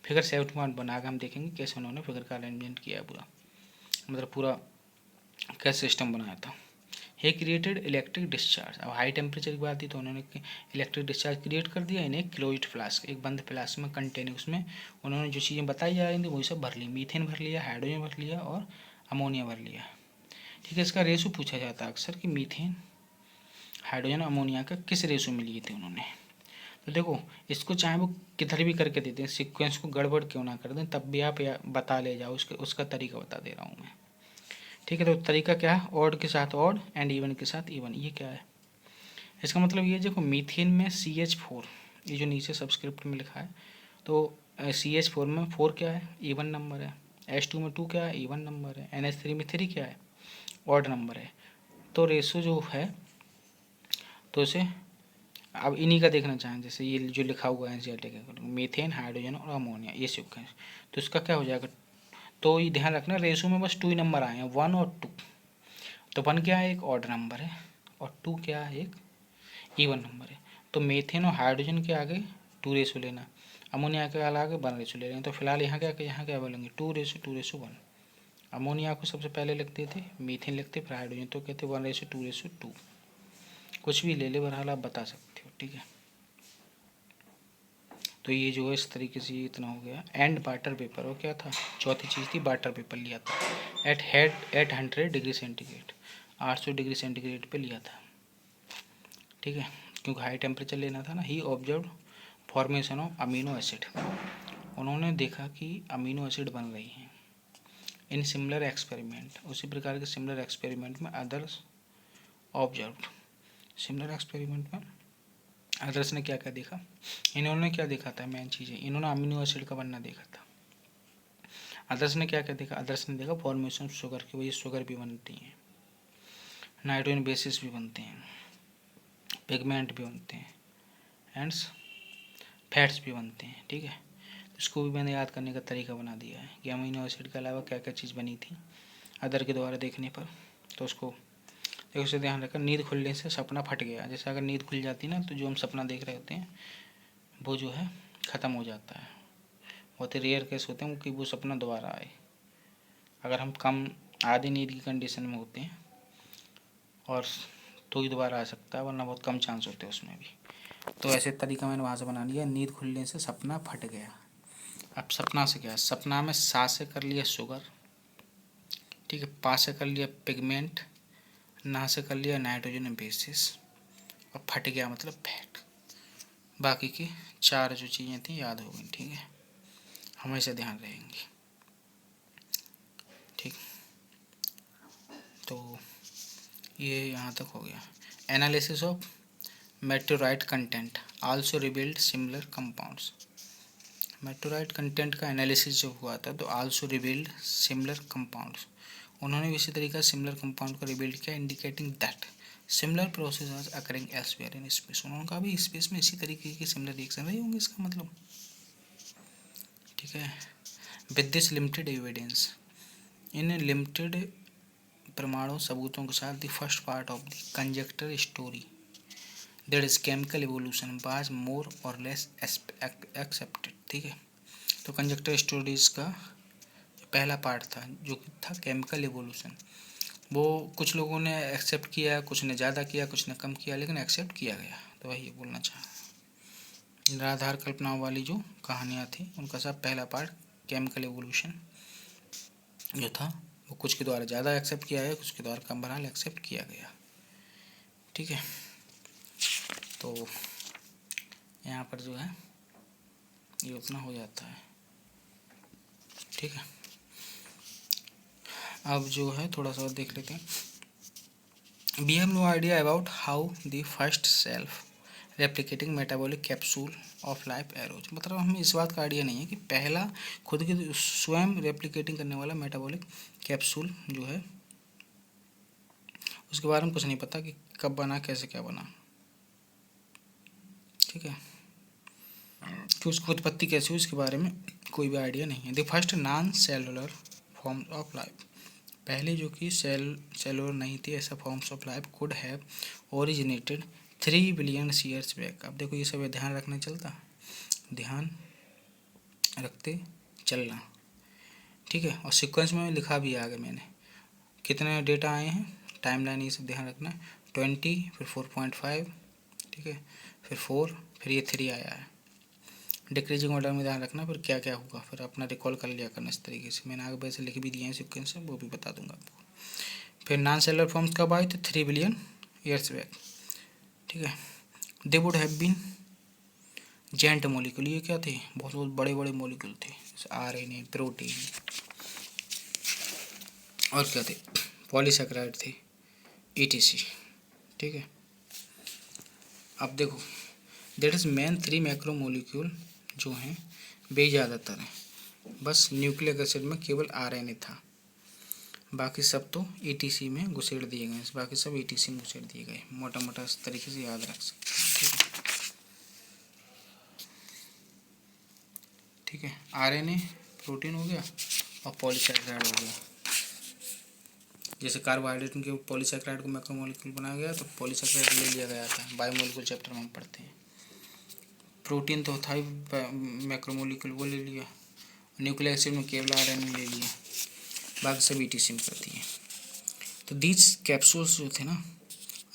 फिगर 7 बनाकर हम देखेंगे कैसे उन्होंने फिगर का अरेंजमेंट किया है पूरा, मतलब पूरा क्या सिस्टम बनाया था। हे क्रिएटेड इलेक्ट्रिक डिस्चार्ज, अब हाई टेम्परेचर की बात थी तो उन्होंने इलेक्ट्रिक डिस्चार्ज क्रिएट कर दिया इन एक क्लोज्ड फ्लास्क, एक बंद फ्लास्क में कंटेनर, उसमें उन्होंने जो चीज़ें बताई जा रही थी वही सब भर ली, मीथेन भर लिया, हाइड्रोजन भर लिया और अमोनिया भर लिया, ठीक है। इसका रेशो पूछा जाता है अक्सर कि मीथेन, हाइड्रोजन, अमोनिया का किस रेशो में लिए थे उन्होंने। तो देखो इसको चाहे वो किधर भी करके देते हैं, सीक्वेंस को गड़बड़ क्यों ना कर दें, तब भी आप बता ले जाओ, उसका तरीका बता दे रहा हूँ मैं, ठीक है। तो तरीका क्या है, ऑड के साथ ऑड एंड इवन के साथ इवन। ये क्या है, इसका मतलब ये देखो मीथेन में CH4, ये जो नीचे सबस्क्रिप्ट में लिखा है, तो CH4 में 4 क्या है, इवन नंबर है, H2 में 2 क्या है, इवन नंबर है, NH3 में 3 क्या है, ऑड नंबर है। तो रेशो जो है, तो इसे अब इन्हीं का देखना चाहें, जैसे ये जो लिखा हुआ है मीथेन, हाइड्रोजन और अमोनिया, ये सीक्वेंस, तो इसका क्या हो जाएगा, तो ये ध्यान रखना रेशो में बस 2 ही नंबर आए हैं, 1 और 2। तो 1 क्या है, एक ऑड नंबर है, और 2 क्या है, एक इवन नंबर है। तो मीथेन और हाइड्रोजन के आगे 2 रेशो लेना, अमोनिया के आगे 1 रेशो ले रहे हैं। तो फिलहाल यहाँ क्या बोलेंगे, 2:1 अमोनिया को सबसे पहले लिखते थे, मीथेन लिखते, फिर हाइड्रोजन, तो कहते 1:2:2, कुछ भी ले ले, बहरहाल आप बता सकते हो, ठीक है। तो ये जो है इस तरीके से इतना हो गया। एंड वाटर पेपर, वो क्या था, चौथी चीज़ थी, वाटर पेपर लिया था at 800 degree centigrade, 800 degree centigrade पे लिया था, ठीक है, क्योंकि हाई टेम्परेचर लेना था ना। He observe formation of amino acid, उन्होंने देखा कि अमीनो एसिड बन रही हैं इन सिमिलर एक्सपेरिमेंट, उसी प्रकार के सिमिलर एक्सपेरिमेंट में अदर्स ऑब्जर्व, सिमिलर एक्सपेरिमेंट में अदर्स ने क्या क्या देखा, इन्होंने क्या देखा था, मेन चीज़ है, इन्होंने अमीनो एसिड का बनना देखा था। अदर्स ने क्या क्या देखा, अदर्स ने देखा फॉर्मेशन शुगर की वजह शुगर भी बनती हैं, नाइट्रोजन बेसिस भी बनते हैं, पिगमेंट भी बनते हैं, एंड फैट्स भी बनते हैं, ठीक है। इसको भी मैंने याद करने का तरीका बना दिया है कि अमीनो एसिड के अलावा क्या क्या चीज़ बनी थी अदर के द्वारा देखने पर, तो उसको देखो इसे ध्यान रखकर, नींद खुलने से सपना फट गया। जैसे अगर नींद खुल जाती है ना, तो जो हम सपना देख रहे होते हैं वो जो है ख़त्म हो जाता है। बहुत ही रेयर केस होते हैं कि वो सपना दोबारा आए, अगर हम कम आधी नींद की कंडीशन में होते हैं, और तो ही दोबारा आ सकता है, वरना बहुत कम चांस होते हैं उसमें भी। तो ऐसे तरीका मैंने वहाँ से बना लिया, नींद खुलने से सपना फट गया। अब सपना से क्या, सपना में सा से कर लिया शुगर, ठीक है, पा से कर लिया पिगमेंट, ना से कर लिया नाइट्रोजन बेसिस, और फट गया मतलब फैट। बाकी की 4 जो चीज़ें थी याद हो गई, ठीक है, हमेशा ध्यान रहेंगी। ठीक, तो ये यहाँ तक हो गया। Analysis of meteorite content also revealed similar compounds. Meteorite content का एनालिसिस जब हुआ था तो आल्सो रिवील्ड सिमिलर कंपाउंड्स, उन्होंने भी इसी तरीके से सिमिलर कंपाउंड को रिवील्ड किया, indicating that similar process are occurring elsewhere in space. उन्होंने कहा भी स्पेस में इसी तरीके की सिमिलर रिएक्शन रही होंगे, इसका मतलब, ठीक है। With this limited evidence, in limited प्रमाणों सबूतों के साथ, the first part of the conjecture story that is chemical evolution was more or less accepted, ठीक है। तो कंजक्टर स्टोरीज का पहला पार्ट था जो कि था केमिकल एवोल्यूशन, वो कुछ लोगों ने एक्सेप्ट किया, कुछ ने ज़्यादा किया, कुछ ने कम किया, लेकिन एक्सेप्ट किया गया। तो वही बोलना चाहा, निराधार कल्पनाओं वाली जो कहानियाँ थी उनका सब पहला पार्ट केमिकल एवोल्यूशन जो था वो कुछ के द्वारा ज़्यादा एक्सेप्ट किया गया, कुछ के द्वारा कम, बहरहाल एक्सेप्ट किया गया, ठीक है। तो यहाँ पर जो है ये उतना हो जाता है, ठीक है। अब जो है थोड़ा सा और देख लेते हैं। We have no idea about how the first self replicating metabolic capsule of life arose, मतलब हमें इस बात का आइडिया नहीं है कि पहला खुद के स्वयं रेप्लिकेटिंग करने वाला मेटाबॉलिक कैप्सूल जो है उसके बारे में कुछ नहीं पता कि कब बना, कैसे क्या बना, ठीक है, कि उसकी उत्पत्ति कैसे हुई इसके बारे में कोई भी आइडिया नहीं है। The first non cellular form of life, पहले जो कि सेलुलर नहीं थी ऐसा forms of life could have originated 3 billion years back. अब देखो ये सब ध्यान रखना चलता, ध्यान रखते चलना, ठीक है। और सीक्वेंस में लिखा भी आगे मैंने कितने डेटा आए हैं, टाइमलाइन ये सब ध्यान रखना। 20, फिर 4.5, ठीक है, फिर 4, फिर ये 3 आया है। डिक्रीजिंग ऑर्डर में ध्यान रखना, फिर क्या क्या होगा, फिर अपना रिकॉल कर लिया करना इस तरीके से। मैंने आगे वैसे लिख भी दिए हैं सीक्वेंस से, वो भी बता दूंगा आपको। फिर नॉन सेलुलर फॉर्म्स कब आए थे, 3 बिलियन ईयर्स बैक, ठीक है। They would have been giant molecule, ये क्या थे, बहुत बहुत बड़े बड़े मोलिक्यूल थे, RNA, प्रोटीन, और क्या थे, पॉलीसेकेराइड थे, ETC, ठीक है। अब देखो दैट इज मेन 3 मैक्रोमोलिक्यूल जो हैं वे ज़्यादातर हैं, बस न्यूक्लिक एसिड में केवल RNA था, बाकी सब तो ETC में घुसेड़ दिए गए, बाकी सब ETC में घुसेड़ दिए गए, मोटा मोटा इस तरीके से याद रख सकते हैं, ठीक है। RNA प्रोटीन हो गया और पॉलीसेकेराइड हो गया। जैसे कार्बोहाइड्रेट के पॉलीसेकेराइड को मैक्रोमोलिक्यूल बनाया गया तो पॉलीसेकेराइड ले लिया गया था, बायोमोलिक्यूल चैप्टर में हम पढ़ते हैं। प्रोटीन तो था ही मैक्रोमोलिक्यूल, वो ले लिया। न्यूक्लिक एसिड में केवल RNA ले लिया, बाकी सब ETC में करती है। तो दीज कैप्सूल्स जो थे ना,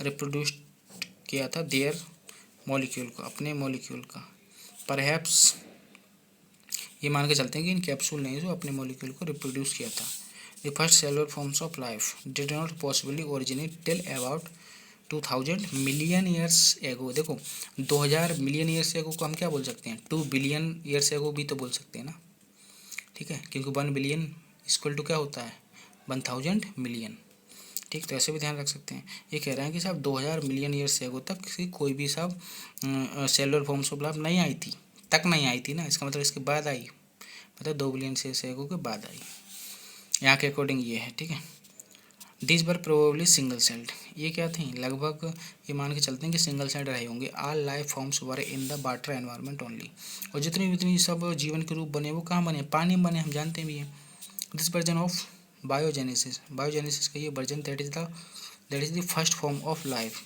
रिप्रोड्यूस किया था देयर मॉलिक्यूल को, अपने मॉलिक्यूल का। परहैप्स ये मान के चलते हैं कि इन कैप्सूल ने जो अपने मॉलिक्यूल को रिप्रोड्यूस किया था। The first cellular forms of life did not possibly originate till about 2000 million years ago. देखो 2000 मिलियन ईयर्स एगो को हम क्या बोल सकते हैं, 2 बिलियन ईयर्स एगो भी तो बोल सकते हैं ना, ठीक है, क्योंकि 1 बिलियन इक्वल टू क्या होता है, 1000 मिलियन, ठीक। तो ऐसे भी ध्यान रख सकते हैं। ये कह रहे हैं कि साहब 2000 मिलियन ईयर्स एगो तक कोई भी साहब सेलुलर फॉर्म्स ऑफ लाइफ नहीं आई थी, तक नहीं आई थी ना, इसका मतलब इसके बाद आई, मतलब 2 बिलियन ईयर्स एगो के बाद आई, यहाँ के अकॉर्डिंग ये है, ठीक है। This were probably single celled, ये क्या थी, लगभग ये मान के चलते हैं कि सिंगल सेल्ड रहे होंगे। All life forms were in the water environment only, और जितनी जितनी सब जीवन के रूप बने वो कहाँ बने, पानी में बने, हम जानते भी हैं। This version of biogenesis, biogenesis का ये version that is the first form of life,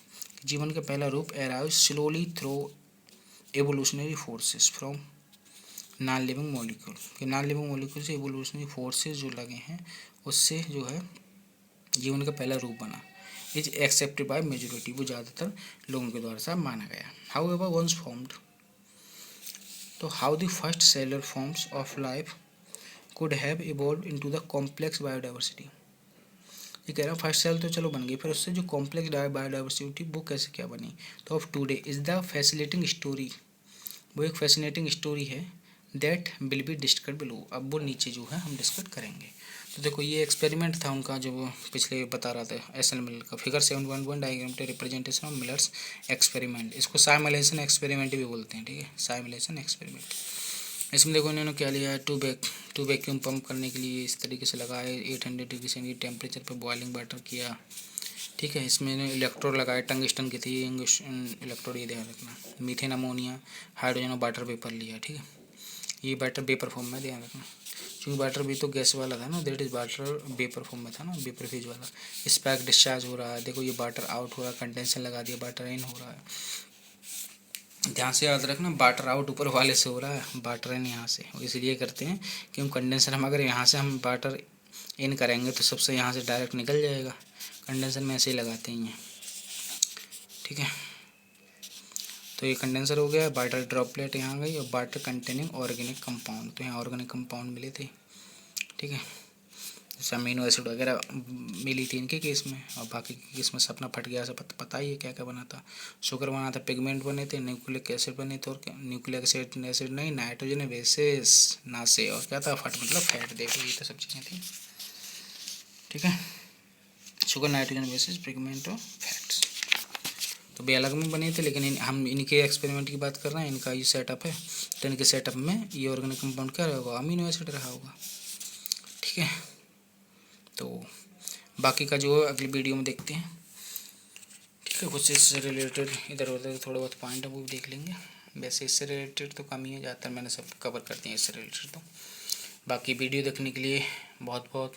जीवन का पहला रूप arrive slowly through evolutionary forces from non living molecule, कि नॉन लिविंग मॉलिक्यूल से एवोल्यूशनरी फोर्सेस जो लगे हैं उससे जो है जीवन का पहला रूप बना। इज एक्सेप्टेड बाय मेजोरिटी, वो ज़्यादातर लोगों के द्वारा सा माना गया। हाउ एवर वंस फॉर्म्ड, तो how the first seller forms of life could have evolve into the complex biodiversity, ये कह रहा है फर्स्ट सेल तो चलो बन गई, फिर उससे जो कॉम्प्लेक्स बायोडाइवर्सिटी वो कैसे क्या बनी। तो of today is the fascinating story, वो एक फैसिनेटिंग स्टोरी है that will be discuss below, अब वो नीचे जो है हम डिस्कस करेंगे। तो देखो ये एक्सपेरिमेंट था उनका जो वो पिछले बता रहा था एसल मिलर का, figure 7.1 diagrammatic representation of Miller's experiment, इसको साइमुलेशन एक्सपेरिमेंट भी बोलते हैं, ठीक है, साइमुलेशन एक्सपेरिमेंट। इसमें देखो इन्होंने क्या लिया है, टू वैक्यूम पंप करने के लिए इस तरीके से लगाए, 800 डिग्री सेंटीग्रेड टेम्परेचर पर बॉइलिंग वाटर किया, ठीक है। इसमें इलेक्ट्रोड लगाए, टंगस्टन की थी इलेक्ट्रोड, ये ध्यान रखना। मीथेन अमोनिया हाइड्रोजन और वाटर वेपर लिया, ठीक है, ये वाटर वेपर फॉर्म में ध्यान रखना, क्योंकि वाटर भी तो गैस वाला था ना, that is water vapour form में था ना, वेपर फेज वाला। स्पैक डिस्चार्ज हो रहा है, देखो ये वाटर आउट हो रहा है, कंडेंसर लगा दिया, वाटर इन हो रहा है, ध्यान से याद रखना, वाटर आउट ऊपर वाले से हो रहा है, वाटर इन यहाँ से, इसलिए करते हैं कि हम कंडेंसर हम अगर यहाँ से हम वाटर इन करेंगे तो सबसे यहाँ से डायरेक्ट निकल जाएगा, कंडेंसर में ऐसे ही लगाते हैं, ठीक है। तो ये कंडेंसर हो गया, वाटर ड्रॉपलेट यहाँ गई, और वाटर कंटेनिंग ऑर्गेनिक कंपाउंड, तो यहाँ ऑर्गेनिक कंपाउंड मिले थे, ठीक है, जैसे अमीनो एसिड वगैरह मिली थी इनके केस में, और बाकी के केस में सपना फट गया, सब पता ही है क्या क्या बना था, शुगर बना था, पिगमेंट बने थे, न्यूक्लिक एसिड बने थे, और न्यूक्लिक एसिड नहीं, नाइट्रोजन बेसिस नासे, और क्या था, फट मतलब फैट, देखो ये तो सब चीज़ें थी, ठीक है, शुगर नाइट्रोजन बेसिस पिगमेंट और फैट्स, तो भी अलग में बने थे, लेकिन हम इनके एक्सपेरिमेंट की बात कर रहे हैं, इनका ये सेटअप है, तो इनके सेटअप में ये ऑर्गेनिक कंपाउंड क्या रहा होगा, अमीनो एसिड रहा होगा, ठीक है। तो बाकी का जो अगली वीडियो में देखते हैं, ठीक है, कुछ इससे रिलेटेड इधर उधर थोड़े बहुत पॉइंट है वो भी देख लेंगे, वैसे इससे रिलेटेड तो कम ही है, ज़्यादातर मैंने सब कवर कर दिया इससे रिलेटेड। तो बाकी वीडियो देखने के लिए बहुत बहुत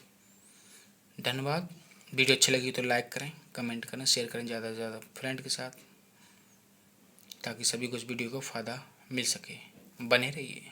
धन्यवाद। वीडियो अच्छी लगी तो लाइक करें, कमेंट करें, शेयर करें ज़्यादा से ज़्यादा फ्रेंड के साथ, ताकि सभी को इस वीडियो को फ़ायदा मिल सके। बने रहिए।